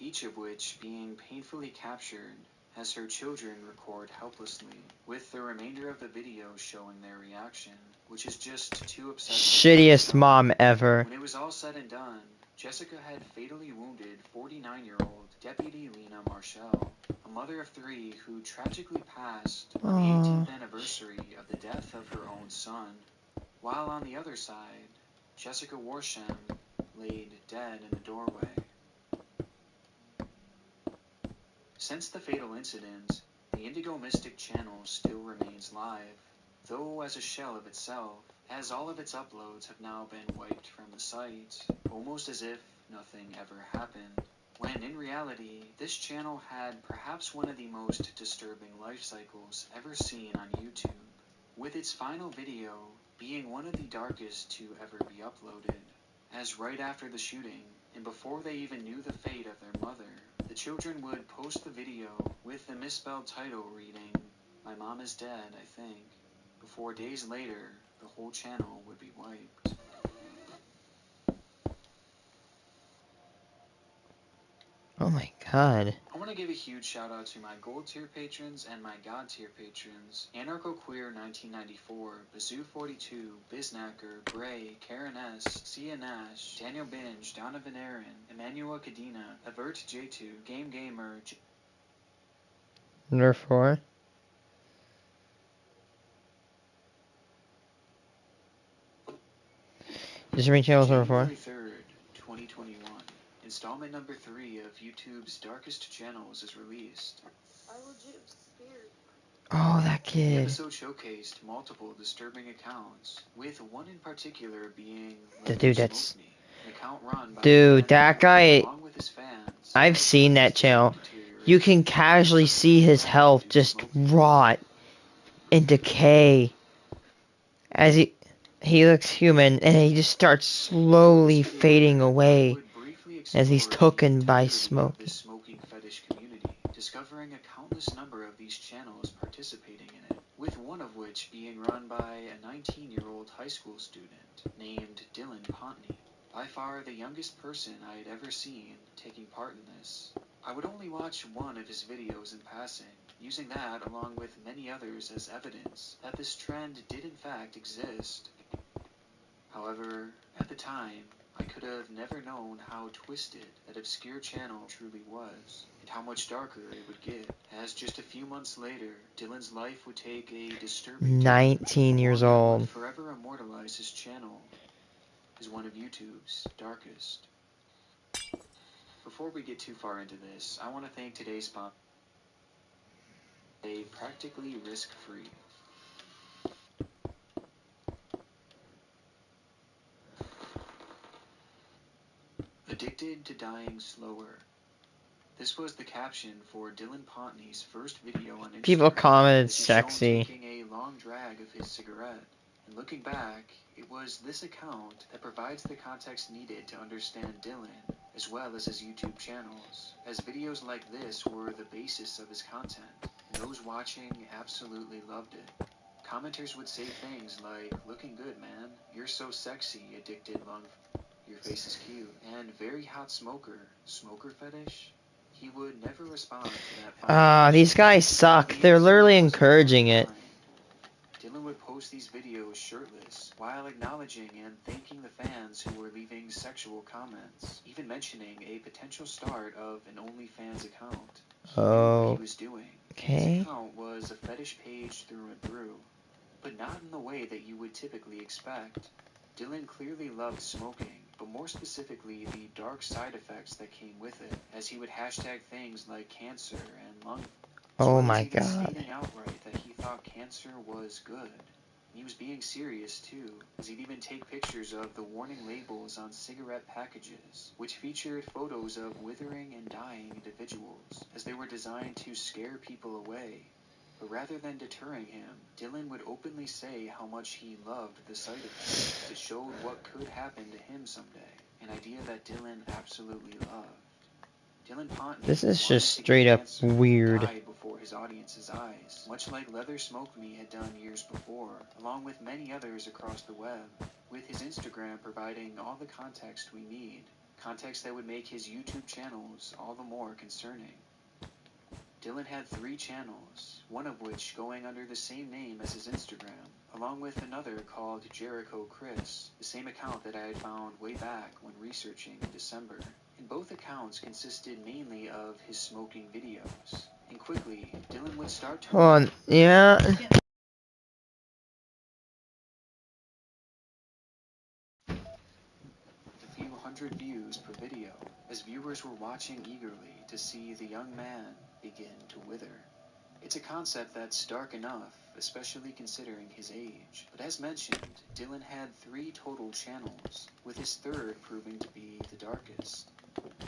each of which being painfully captured as her children record helplessly, with the remainder of the video showing their reaction, which is just too upsetting. Shittiest mom ever. When it was all said and done, Jessica had fatally wounded 49-year-old Deputy Lena Marshall, a mother of three who tragically passed on the 18th anniversary of the death of her own son, while on the other side, Jessica Warsham laid dead in the doorway. Since the fatal incident, the Indigo Mystic channel still remains live, though as a shell of itself, as all of its uploads have now been wiped from the site, almost as if nothing ever happened. When in reality, this channel had perhaps one of the most disturbing life cycles ever seen on YouTube, with its final video being one of the darkest to ever be uploaded, as right after the shooting, and before they even knew the fate of their mother, the children would post the video with the misspelled title reading, "My mom is dead, I think," before days later, the whole channel would be wiped. Oh my god. I want to give a huge shout out to my gold tier patrons and my god tier patrons: Anarcho Queer 1994, Bazoo 42, Biznacker, Bray, Karen S, Sia Nash, Daniel Binge, Donovan Aaron, Emmanuel Cadena, Avert J2, Game Gamer, Number 4. Distributing channels number 4. January 3rd, 2021. Installment number 3 of YouTube's Darkest Channels is released. I legit scared. Oh, that The kid. episode showcased multiple disturbing accounts, with one in particular being The dude that's... Smoke Me, an account run by Dude, that guy... along with his fans. I've seen that channel. You can casually see his health just rot and decay as he looks human, and he just starts slowly fading away as he's taken by smoke. This smoking fetish community, discovering a countless number of these channels participating in it, with one of which being run by a 19-year-old high school student named Dylan Pontney, by far the youngest person I had ever seen taking part in this. I would only watch one of his videos in passing, using that along with many others as evidence that this trend did in fact exist. However, at the time, I could have never known how twisted that obscure channel truly was, and how much darker it would get, as just a few months later, Dylan's life would take a disturbing 19 years old. would forever immortalize his channel as one of YouTube's darkest. Before we get too far into this, I want to thank today's sponsor, practically risk-free. Addicted to dying slower. This was the caption for Dylan Pontney's first video on Instagram. People commented sexy. Taking a long drag of his cigarette. And looking back, it was this account that provides the context needed to understand Dylan, as well as his YouTube channels, as videos like this were the basis of his content, and those watching absolutely loved it. Commenters would say things like, "Looking good, man. You're so sexy, addicted lung. Your face is cute." And "Very hot smoker. Smoker fetish?" He would never respond to that. These guys suck. They're literally encouraging it. Dylan would post these videos shirtless, while acknowledging and thanking the fans who were leaving sexual comments, even mentioning a potential start of an OnlyFans account. He knew what he was doing. His account was a fetish page through and through, but not in the way that you would typically expect. Dylan clearly loved smoking, but more specifically the dark side effects that came with it, as he would hashtag things like cancer and lung. Oh my god. Stating outright that he thought cancer was good. He was being serious too, as he'd even take pictures of the warning labels on cigarette packages, which featured photos of withering and dying individuals, as they were designed to scare people away. But rather than deterring him, Dylan would openly say how much he loved the side effects. It showed what could happen to him someday, an idea that Dylan absolutely loved. Dylan Pontney, this is just straight up weird. Died before his audience's eyes, much like Leather Smoke Me had done years before, along with many others across the web, with his Instagram providing all the context we need, context that would make his YouTube channels all the more concerning. Dylan had 3 channels, one of which going under the same name as his Instagram, along with another called Jericho Chris, the same account that I had found way back when researching in December. And both accounts consisted mainly of his smoking videos. And quickly, Dylan would start to... Hold on, yeah. A few hundred views per video, as viewers were watching eagerly to see the young man begin to wither. It's a concept that's dark enough, especially considering his age. But as mentioned, Dylan had 3 total channels, with his third proving to be the darkest.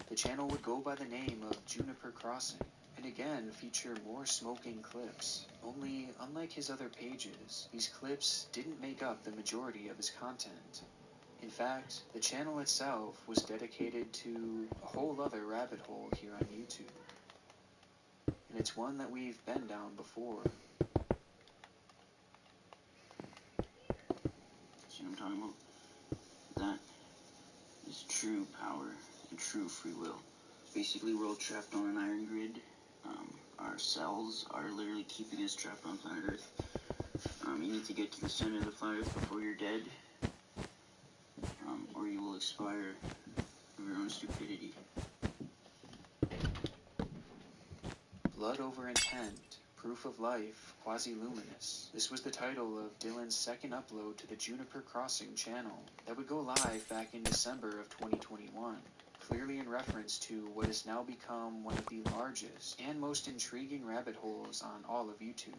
The channel would go by the name of Juniper Crossing, and again feature more smoking clips. Only, unlike his other pages, these clips didn't make up the majority of his content. In fact, the channel itself was dedicated to a whole other rabbit hole here on YouTube. And it's one that we've been down before. See what I'm talking about? That is true power and true free will. Basically, we're all trapped on an iron grid. Our cells are literally keeping us trapped on planet Earth. You need to get to the center of the planet Earth before you're dead, or you will expire of your own stupidity. Blood Over Intent, Proof of Life, Quasi-Luminous. This was the title of Dylan's second upload to the Juniper Crossing channel that would go live back in December of 2021, clearly in reference to what has now become one of the largest and most intriguing rabbit holes on all of YouTube.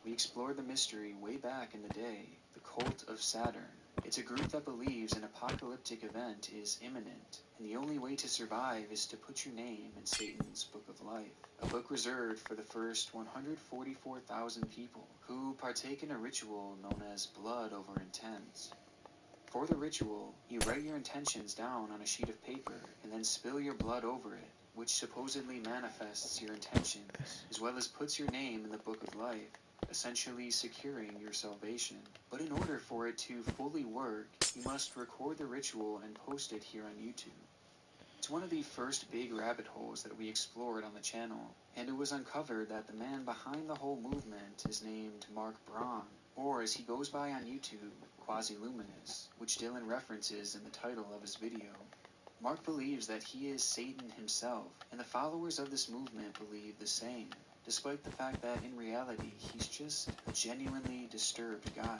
We explored the mystery way back in the day, the Cult of Saturn. It's a group that believes an apocalyptic event is imminent, and the only way to survive is to put your name in Satan's Book of Life, a book reserved for the first 144,000 people who partake in a ritual known as Blood Over Intent. For the ritual, you write your intentions down on a sheet of paper and then spill your blood over it, which supposedly manifests your intentions, as well as puts your name in the Book of Life, essentially securing your salvation. But in order for it to fully work, you must record the ritual and post it here on YouTube. It's one of the first big rabbit holes that we explored on the channel, and it was uncovered that the man behind the whole movement is named Mark Braun, or as he goes by on YouTube, Quasi-Luminous, which Dylan references in the title of his video. Mark believes that he is Satan himself, and the followers of this movement believe the same, despite the fact that in reality he's just a genuinely disturbed guy.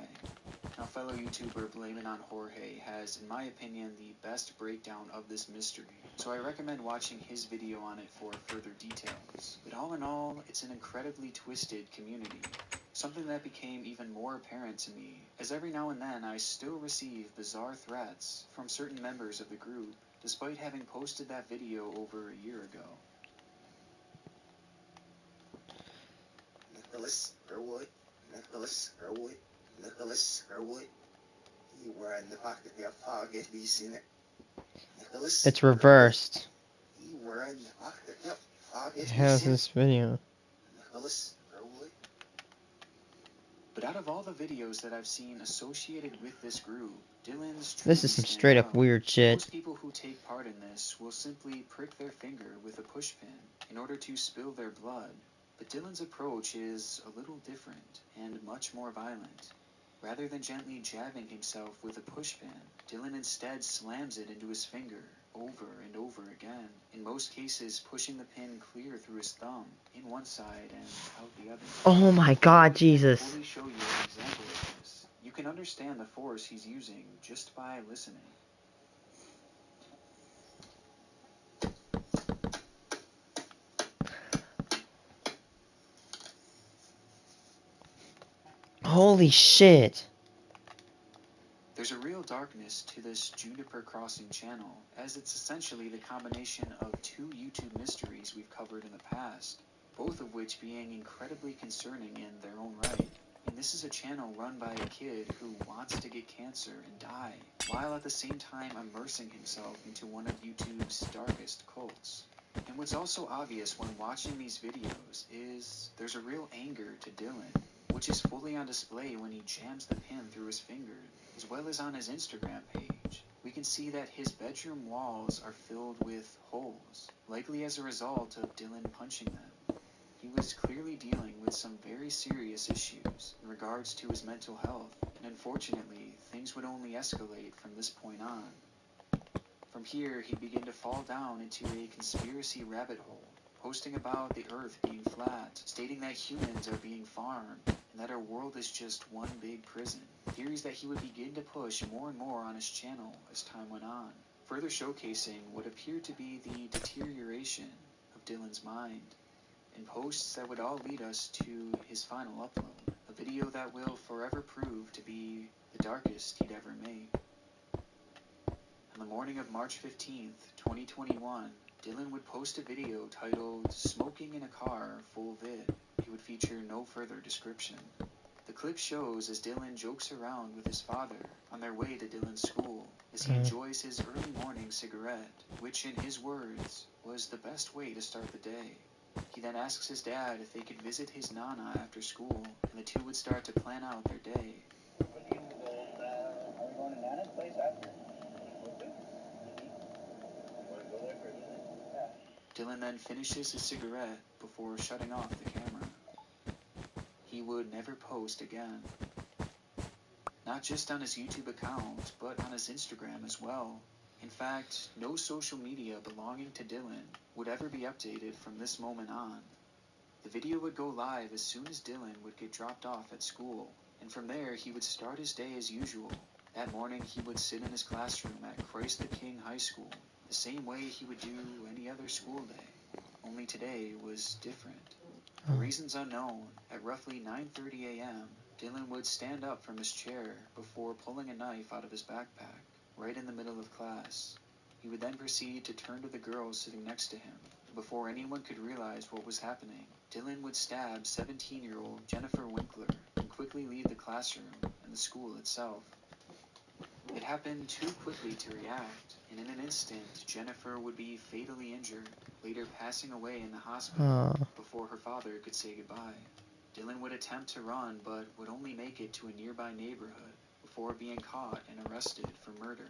Now, fellow YouTuber Blame It on Jorge has, in my opinion, the best breakdown of this mystery, so I recommend watching his video on it for further details. But all in all, it's an incredibly twisted community, something that became even more apparent to me, as every now and then I still receive bizarre threats from certain members of the group, despite having posted that video over a year ago. Nicholas Herwood, Nicholas Herwood, Nicholas Herwood. You were in the pocket of your pocket, be seen it. Nicholas. It's reversed. You were in the pocket of your pocket. How's this video? Nicholas Herwood. But out of all the videos that I've seen associated with this group, Dylan's This is some straight up weird shit. Most people who take part in this will simply prick their finger with a pushpin in order to spill their blood. But Dylan's approach is a little different and much more violent. Rather than gently jabbing himself with a pushpin, Dylan instead slams it into his finger over and over again, in most cases pushing the pin clear through his thumb, in one side and out the other. Oh my God, Jesus. Let me show you an example of this. You can understand the force he's using just by listening. Holy shit. There's a real darkness to this Juniper Crossing channel, as it's essentially the combination of 2 YouTube mysteries we've covered in the past, both of which being incredibly concerning in their own right. And this is a channel run by a kid who wants to get cancer and die, while at the same time immersing himself into one of YouTube's darkest cults. And what's also obvious when watching these videos is there's a real anger to Dylan, which is fully on display when he jams the pin through his finger, as well as on his Instagram page. We can see that his bedroom walls are filled with holes, likely as a result of Dylan punching them. He was clearly dealing with some very serious issues in regards to his mental health, and unfortunately, things would only escalate from this point on. From here, he'd begin to fall down into a conspiracy rabbit hole, posting about the Earth being flat, stating that humans are being farmed, and that our world is just one big prison. Theories that he would begin to push more and more on his channel as time went on, further showcasing what appeared to be the deterioration of Dylan's mind. and posts that would all lead us to his final upload, a video that will forever prove to be the darkest he'd ever made. On the morning of March 15th, 2021, Dylan would post a video titled "Smoking in a Car Full Vid." It would feature no further description. The clip shows as Dylan jokes around with his father on their way to Dylan's school as he enjoys his early morning cigarette, which in his words was the best way to start the day. He then asks his dad if they could visit his nana after school, and the two would start to plan out their day. Are we going to Nana's place after? Want to go there for dinner? Dylan then finishes his cigarette before shutting off the camera. He would never post again. Not just on his YouTube account, but on his Instagram as well. In fact, no social media belonging to Dylan would ever be updated from this moment on. The video would go live as soon as Dylan would get dropped off at school, and from there he would start his day as usual. That morning he would sit in his classroom at Christ the King High School, the same way he would do any other school day. Only today was different. For reasons unknown, at roughly 9:30 a.m., Dylan would stand up from his chair before pulling a knife out of his backpack, right in the middle of class. He would then proceed to turn to the girl sitting next to him. Before anyone could realize what was happening, Dylan would stab 17-year-old Jennifer Winkler and quickly leave the classroom and the school itself. It happened too quickly to react, and in an instant, Jennifer would be fatally injured, later passing away in the hospital before her father could say goodbye. Dylan would attempt to run, but would only make it to a nearby neighborhood before being caught and arrested for murder.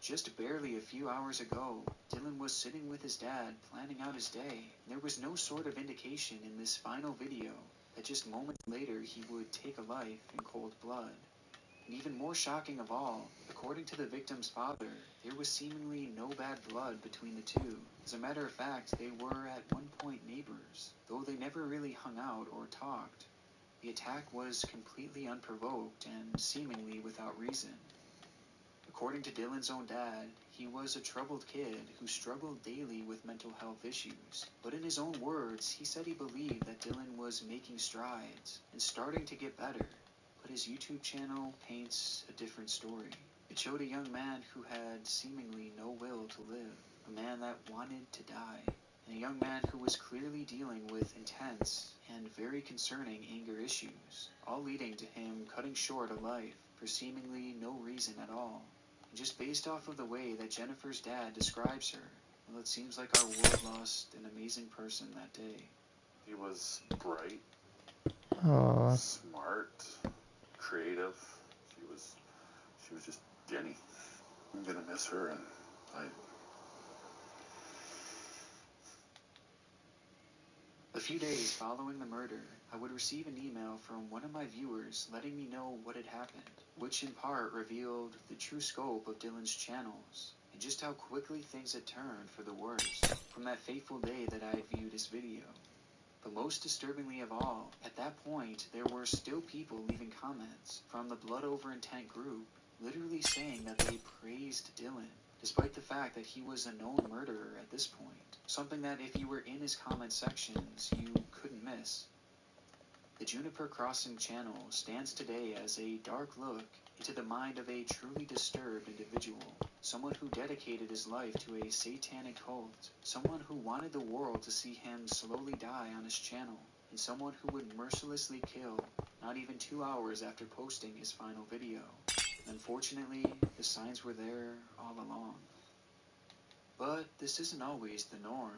Just barely a few hours ago, Dylan was sitting with his dad planning out his day. There was no sort of indication in this final video that just moments later he would take a life in cold blood. And even more shocking of all, according to the victim's father, there was seemingly no bad blood between the two. As a matter of fact, they were at one point neighbors, though they never really hung out or talked. The attack was completely unprovoked and seemingly without reason. According to Dylan's own dad, he was a troubled kid who struggled daily with mental health issues. But in his own words, he said he believed that Dylan was making strides and starting to get better. But his YouTube channel paints a different story. It showed a young man who had seemingly no will to live, a man that wanted to die, and a young man who was clearly dealing with intense and very concerning anger issues, all leading to him cutting short a life for seemingly no reason at all. And just based off of the way that Jennifer's dad describes her, well, it seems like our world lost an amazing person that day. He was bright, Aww. smart, creative. She was just Jenny. I'm gonna miss her, and A few days following the murder, I would receive an email from one of my viewers letting me know what had happened, which in part revealed the true scope of Dylan's channels, and just how quickly things had turned for the worse from that fateful day that I had viewed his video. But most disturbingly of all, at that point, there were still people leaving comments from the Blood Over Intent group, literally saying that they praised Dylan, despite the fact that he was a known murderer at this point. Something that if you were in his comment sections, you couldn't miss. The Juniper Crossing channel stands today as a dark look into the mind of a truly disturbed individual, someone who dedicated his life to a satanic cult, someone who wanted the world to see him slowly die on his channel, and someone who would mercilessly kill not even 2 hours after posting his final video. Unfortunately, the signs were there all along. But this isn't always the norm.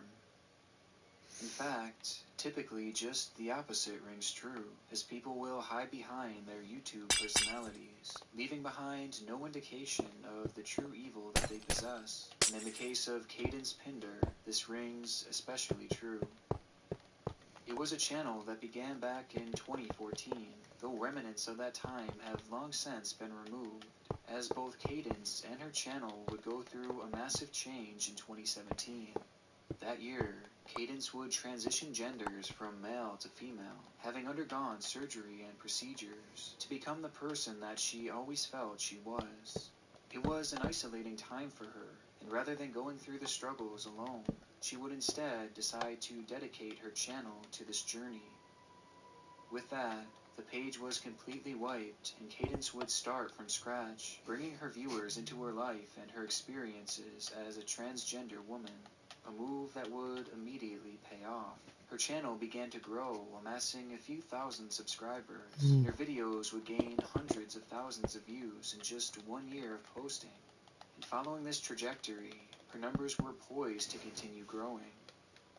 In fact, typically just the opposite rings true, as people will hide behind their YouTube personalities, leaving behind no indication of the true evil that they possess. And in the case of Cadence Pinder, this rings especially true. It was a channel that began back in 2014, though remnants of that time have long since been removed, as both Cadence and her channel would go through a massive change in 2017. That year, Cadence would transition genders from male to female, having undergone surgery and procedures to become the person that she always felt she was. It was an isolating time for her, and rather than going through the struggles alone, she would instead decide to dedicate her channel to this journey. With that, the page was completely wiped, and Cadence would start from scratch, bringing her viewers into her life and her experiences as a transgender woman, a move that would immediately pay off. Her channel began to grow, amassing a few thousand subscribers, and her videos would gain hundreds of thousands of views in just 1 year of posting. And following this trajectory, her numbers were poised to continue growing.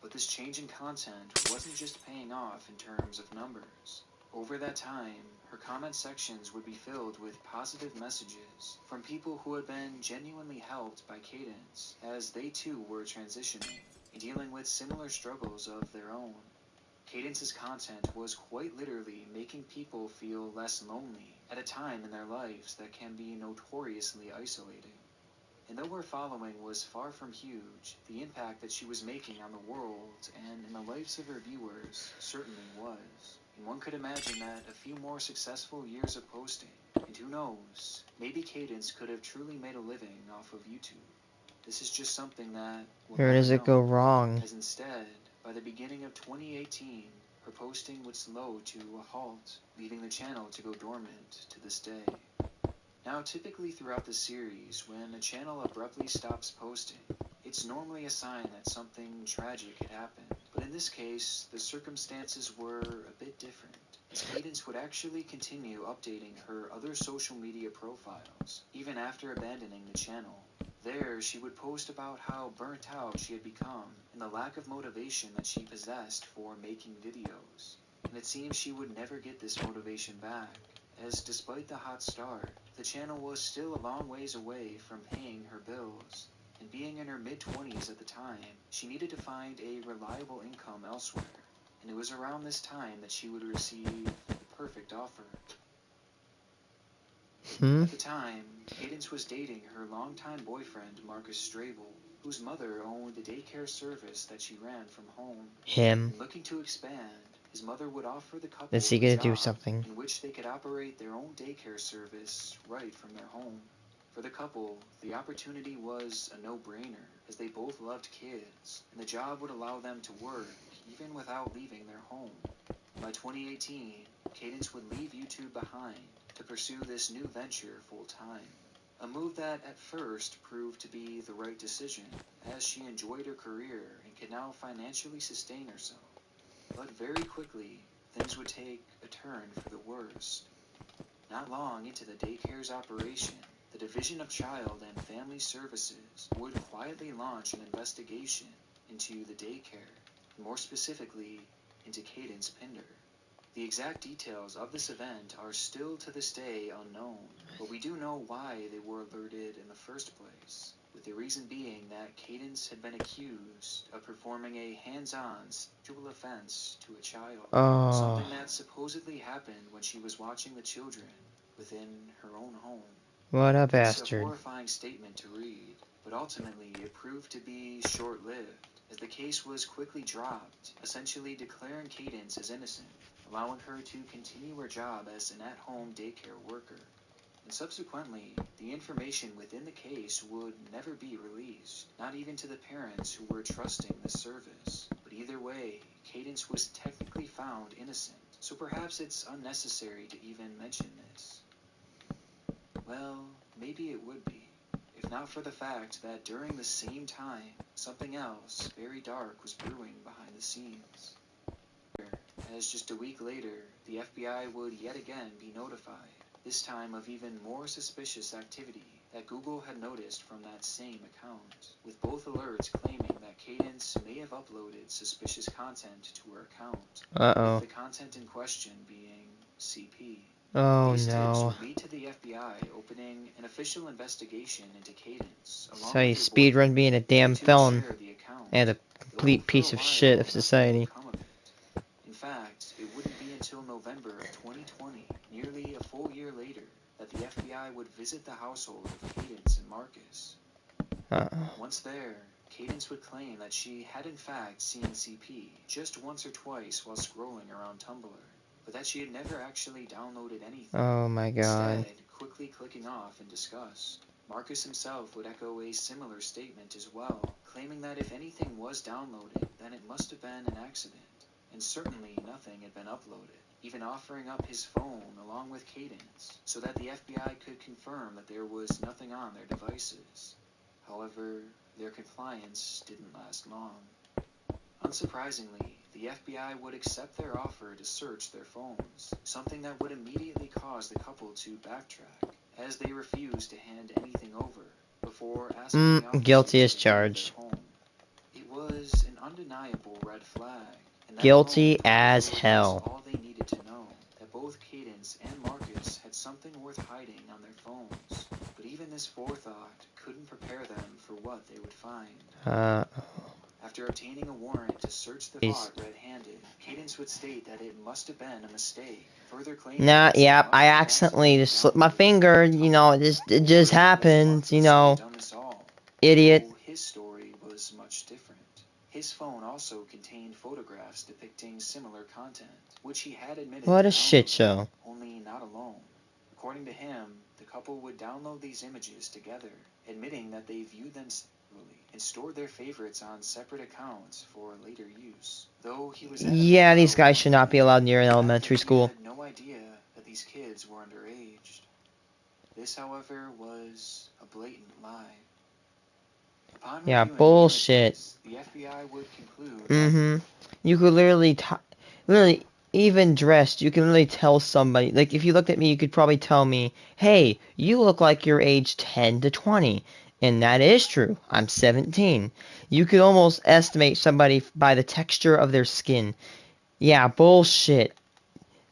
But this change in content wasn't just paying off in terms of numbers. Over that time, her comment sections would be filled with positive messages from people who had been genuinely helped by Cadence, as they too were transitioning and dealing with similar struggles of their own. Cadence's content was quite literally making people feel less lonely at a time in their lives that can be notoriously isolating. And though her following was far from huge, the impact that she was making on the world and in the lives of her viewers certainly was. And one could imagine that a few more successful years of posting, and who knows, maybe Cadence could have truly made a living off of YouTube. This is just something that will Where never does it know, go wrong? as instead, by the beginning of 2018, her posting would slow to a halt, leaving the channel to go dormant to this day. Now, typically throughout the series, when a channel abruptly stops posting, it's normally a sign that something tragic had happened. But in this case, the circumstances were a bit different, as Cadence would actually continue updating her other social media profiles, even after abandoning the channel. There, she would post about how burnt out she had become, and the lack of motivation that she possessed for making videos. And it seems she would never get this motivation back, as despite the hot start, the channel was still a long ways away from paying her bills, and being in her mid-20s at the time, she needed to find a reliable income elsewhere, and it was around this time that she would receive the perfect offer. At the time, Cadence was dating her longtime boyfriend Marcus Strabel, whose mother owned a daycare service that she ran from home. Him. Looking to expand, his mother would offer the couple Is he a gonna job do something? in which they could operate their own daycare service right from their home. For the couple, the opportunity was a no-brainer, as they both loved kids, and the job would allow them to work even without leaving their home. By 2018, Cadence would leave YouTube behind to pursue this new venture full-time. A move that at first proved to be the right decision, as she enjoyed her career and could now financially sustain herself. But very quickly, things would take a turn for the worst. Not long into the daycare's operation, the Division of Child and Family Services would quietly launch an investigation into the daycare, more specifically, into Cadence Pinder. The exact details of this event are still to this day unknown, but we do know why they were alerted in the first place, with the reason being that Cadence had been accused of performing a hands-on sexual offense to a child, something that supposedly happened when she was watching the children within her own home. What a It's bastard. a horrifying statement to read, but ultimately it proved to be short-lived, as the case was quickly dropped, essentially declaring Cadence as innocent, allowing her to continue her job as an at-home daycare worker. And subsequently, the information within the case would never be released, not even to the parents who were trusting the service. But either way, Cadence was technically found innocent, so perhaps it's unnecessary to even mention this. Well, maybe it would be, if not for the fact that during the same time, something else very dark was brewing behind the scenes. As just a week later, the FBI would yet again be notified, this time of even more suspicious activity that Google had noticed from that same account, with both alerts claiming that Cadence may have uploaded suspicious content to her account, with the content in question being CP. Oh These tips no. would lead to the FBI opening an official investigation into Cadence, along So you with her speedrun being a damn to felon share the account, and a complete piece of shit of society. In fact, it wouldn't be until November of 2020, nearly a full year later, that the FBI would visit the household of Cadence and Marcus. Once there, Cadence would claim that she had in fact seen CP just once or twice while scrolling around Tumblr, but that she had never actually downloaded anything. Oh my god. Instead, quickly clicking off in disgust. Marcus himself would echo a similar statement as well, claiming that if anything was downloaded, then it must have been an accident, and certainly nothing had been uploaded, even offering up his phone along with Cadence, so that the FBI could confirm that there was nothing on their devices. However, their compliance didn't last long. Unsurprisingly, the FBI would accept their offer to search their phones, something that would immediately cause the couple to backtrack, as they refused to hand anything over before asking the Guilty officers as to leave charged. their home. It was an undeniable red flag, and that Guilty alone as told the hell. police all they needed to know, that both Cadence and Marcus had something worth hiding on their phones. But even this forethought couldn't prepare them for what they would find. After obtaining a warrant to search the spot red-handed, Cadence would state that it must have been a mistake, further claiming Nah, that yeah, I accidentally just slipped my finger, you know, it just happens, you know. Idiot. Though his story was much different. His phone also contained photographs depicting similar content, which he had admitted What to a shit downloading, show. only not alone. According to him, the couple would download these images together, admitting that they viewed them separately and stored their favorites on separate accounts for later use. Though he was Yeah, these guys should not be allowed near an elementary school. had no idea that these kids were underage. This, however, was a blatant lie. Upon Yeah, reviewing the bullshit. images, the FBI would conclude You could literally, even dressed, you can really tell somebody. Like, if you looked at me, you could probably tell me, hey, you look like you're age 10 to 20. And that is true. I'm 17. You could almost estimate somebody by the texture of their skin. Yeah, bullshit.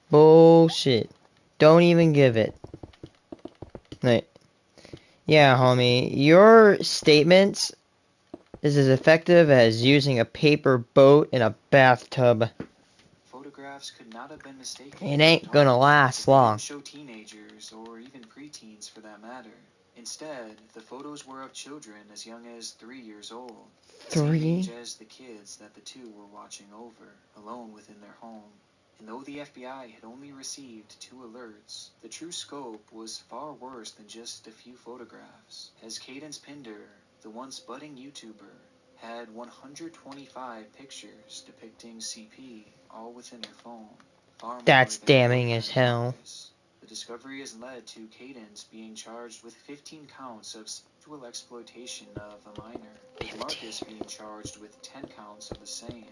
Bullshit. Don't even give it. Like, yeah, homie, your statements is as effective as using a paper boat in a bathtub. photographs could not have been mistaken. It ain't gonna last long. Show teenagers, or even preteens for that matter. Instead, the photos were of children as young as 3 years old. Same age as the kids that the two were watching over, alone within their home. And though the FBI had only received 2 alerts, the true scope was far worse than just a few photographs, as Cadence Pinder, the once budding YouTuber, had 125 pictures depicting CP, all within her phone. Far more That's than damning as hell. The discovery has led to Cadence being charged with 15 counts of sexual exploitation of a minor, with Marcus being charged with 10 counts of the same.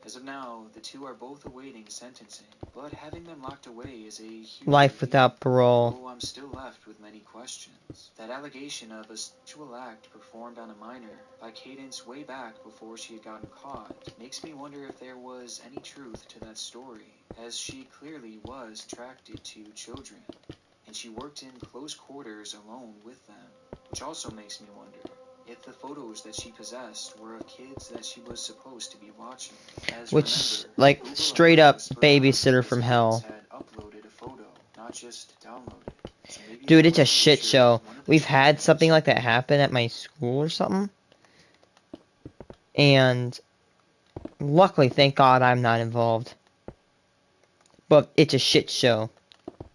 As of now, the two are both awaiting sentencing, but having them locked away is a huge Life without parole. though I'm still left with many questions. That allegation of a sexual act performed on a minor by Cadence way back before she had gotten caught makes me wonder if there was any truth to that story, as she clearly was attracted to children, and she worked in close quarters alone with them, which also makes me wonder if the photos that she possessed were of kids that she was supposed to be watching. As Which, remember, like, Google straight up Analysis put babysitter on from because hell. Cadence had uploaded a photo, not just downloaded it. So maybe Dude, there it's a was shit picture show. of one of the We've had children something like that happen at my school or something. And luckily, thank God I'm not involved. But it's a shit show.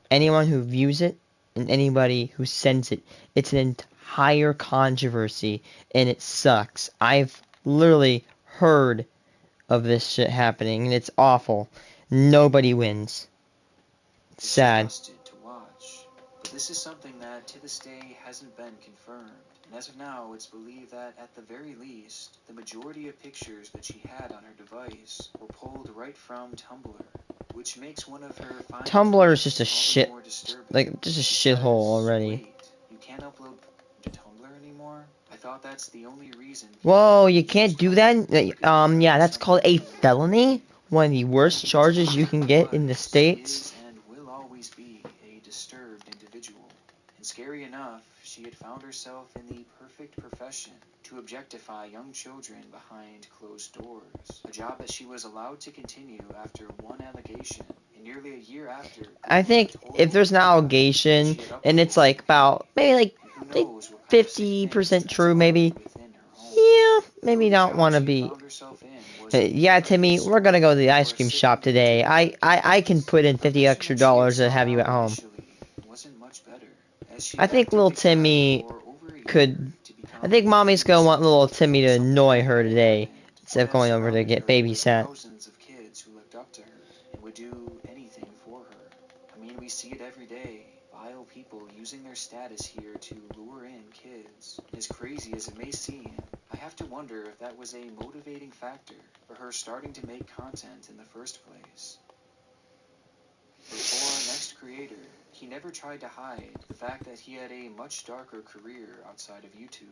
Anyone who views it and anybody who sends it, it's an entire controversy and it sucks. I've literally heard of this shit happening and it's awful. Nobody wins. It's sad. trusted to watch. But this is something that to this day hasn't been confirmed. And as of now, it's believed that at the very least, the majority of pictures that she had on her device were pulled right from Tumblr, which makes one of her final Tumblr is tweets just a all the shit, more disturbing. like, just a shithole already. Wait, you can't upload to Tumblr anymore? I thought that's the only reason. Whoa, you can't do that? Yeah, that's called a felony? One of the worst charges you can get in the States. Is and will always be a disturbed individual. And scary enough, she had found herself in the perfect profession to objectify young children behind closed doors. A job that she was allowed to continue after one allegation, and nearly a year after. I think if there's an allegation, and it's like about, maybe like 50% true, maybe. Yeah, maybe not want to be. Yeah, Timmy, we're gonna go to the ice cream shop today. I can put in $50 extra to have you at home. I think little Timmy could I think mommy's gonna want little Timmy to annoy her today instead of going over to get babysat. Thousands of kids who looked up to her and would do anything for her. I mean, we see it every day. Vile people using their status here to lure in kids. As crazy as it may seem, I have to wonder if that was a motivating factor for her starting to make content in the first place. But for our next creator, he never tried to hide the fact that he had a much darker career outside of YouTube.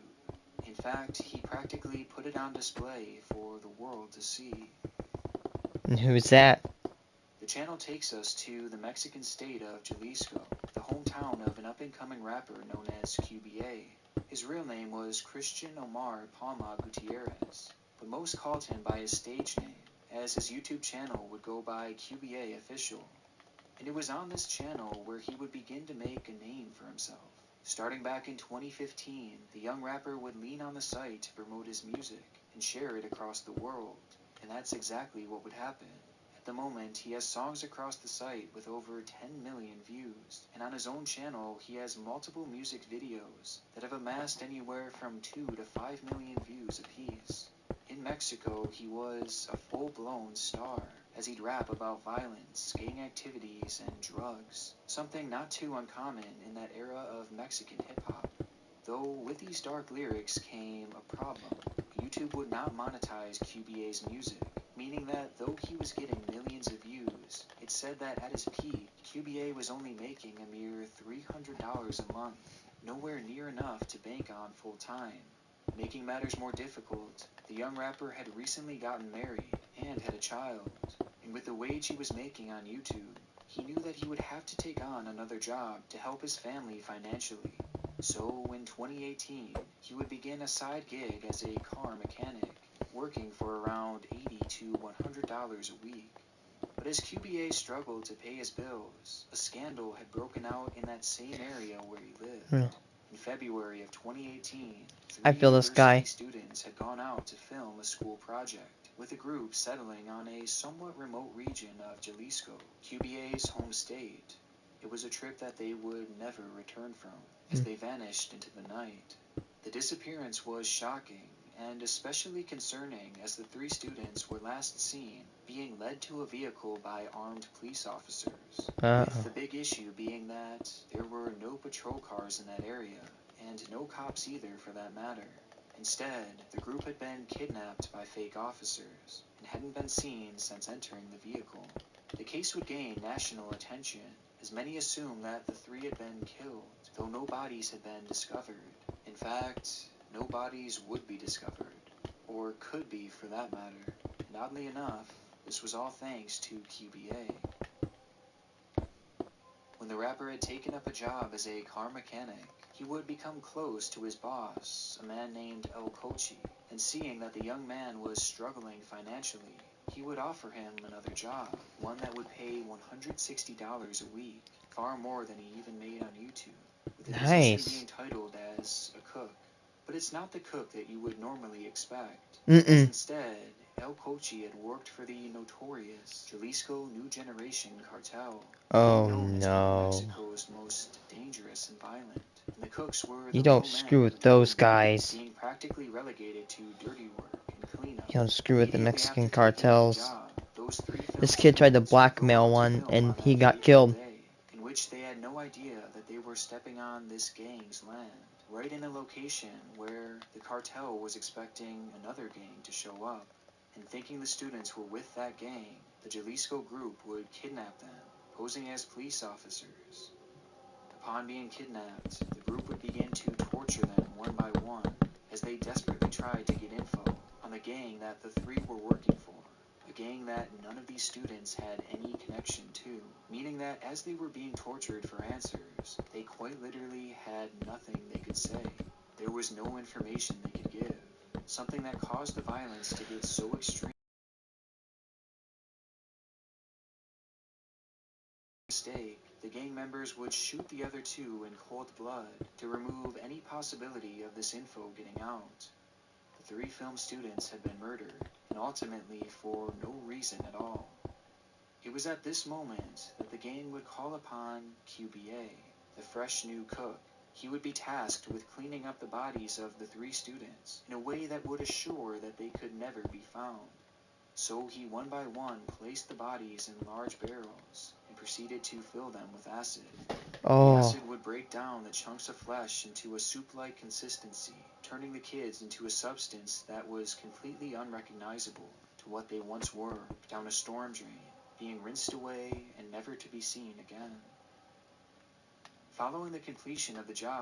In fact, he practically put it on display for the world to see. And who's that? The channel takes us to the Mexican state of Jalisco, the hometown of an up-and-coming rapper known as QBA. His real name was Christian Omar Palma Gutierrez, but most called him by his stage name, as his YouTube channel would go by QBA Official. And it was on this channel where he would begin to make a name for himself. Starting back in 2015, the young rapper would lean on the site to promote his music and share it across the world, and that's exactly what would happen. At the moment, he has songs across the site with over 10 million views, and on his own channel, he has multiple music videos that have amassed anywhere from 2 to 5 million views apiece. In Mexico, he was a full-blown star, as he'd rap about violence, gang activities, and drugs, something not too uncommon in that era of Mexican hip-hop. Though with these dark lyrics came a problem. YouTube would not monetize QBA's music, meaning that though he was getting millions of views, it said that at his peak, QBA was only making a mere $300 a month, nowhere near enough to bank on full-time. Making matters more difficult, the young rapper had recently gotten married and had a child, and with the wage he was making on YouTube, he knew that he would have to take on another job to help his family financially. So in 2018, he would begin a side gig as a car mechanic, working for around $80 to $100 a week. But as QBA struggled to pay his bills, a scandal had broken out in that same area where he lived. In February of 2018, I feel this guy. students had gone out to film a school project, with a group settling on a somewhat remote region of Jalisco, QBA's home state. It was a trip that they would never return from, as they vanished into the night. The disappearance was shocking, and especially concerning as the 3 students were last seen being led to a vehicle by armed police officers, with the big issue being that there were no patrol cars in that area, and no cops either for that matter. Instead, the group had been kidnapped by fake officers, and hadn't been seen since entering the vehicle. The case would gain national attention, as many assumed that the 3 had been killed, though no bodies had been discovered. In fact, no bodies would be discovered, or could be for that matter, and oddly enough, this was all thanks to QBA. When the rapper had taken up a job as a car mechanic, he would become close to his boss, a man named El Cochi, and seeing that the young man was struggling financially, he would offer him another job, one that would pay $160 a week, far more than he even made on YouTube, with the position being titled as a cook. But it's not the cook that you would normally expect. As instead, El Cochi had worked for the notorious Jalisco New Generation cartel, known as one of Mexico's most dangerous and violent. And the cooks were You don't screw with those guys. being practically relegated to dirty work and cleanup. You don't screw with the Mexican cartels. This kid tried to blackmail one, and he got killed. In which they had no idea that they were stepping on this gang's land, right in a location where the cartel was expecting another gang to show up. And thinking the students were with that gang, the Jalisco group would kidnap them, posing as police officers. Upon being kidnapped, the group would begin to torture them one by one, as they desperately tried to get info on the gang that the 3 were working for, a gang that none of these students had any connection to, meaning that as they were being tortured for answers, they quite literally had nothing they could say. There was no information they could give, something that caused the violence to get so extreme. Mistake, the gang members would shoot the other 2 in cold blood to remove any possibility of this info getting out. The 3 film students had been murdered, and ultimately for no reason at all. It was at this moment that the gang would call upon QBA, the fresh new cook, He would be tasked with cleaning up the bodies of the 3 students in a way that would assure that they could never be found. So he one by one placed the bodies in large barrels and proceeded to fill them with acid. Oh. The acid would break down the chunks of flesh into a soup-like consistency, turning the kids into a substance that was completely unrecognizable to what they once were, down a storm drain, being rinsed away and never to be seen again. Following the completion of the job,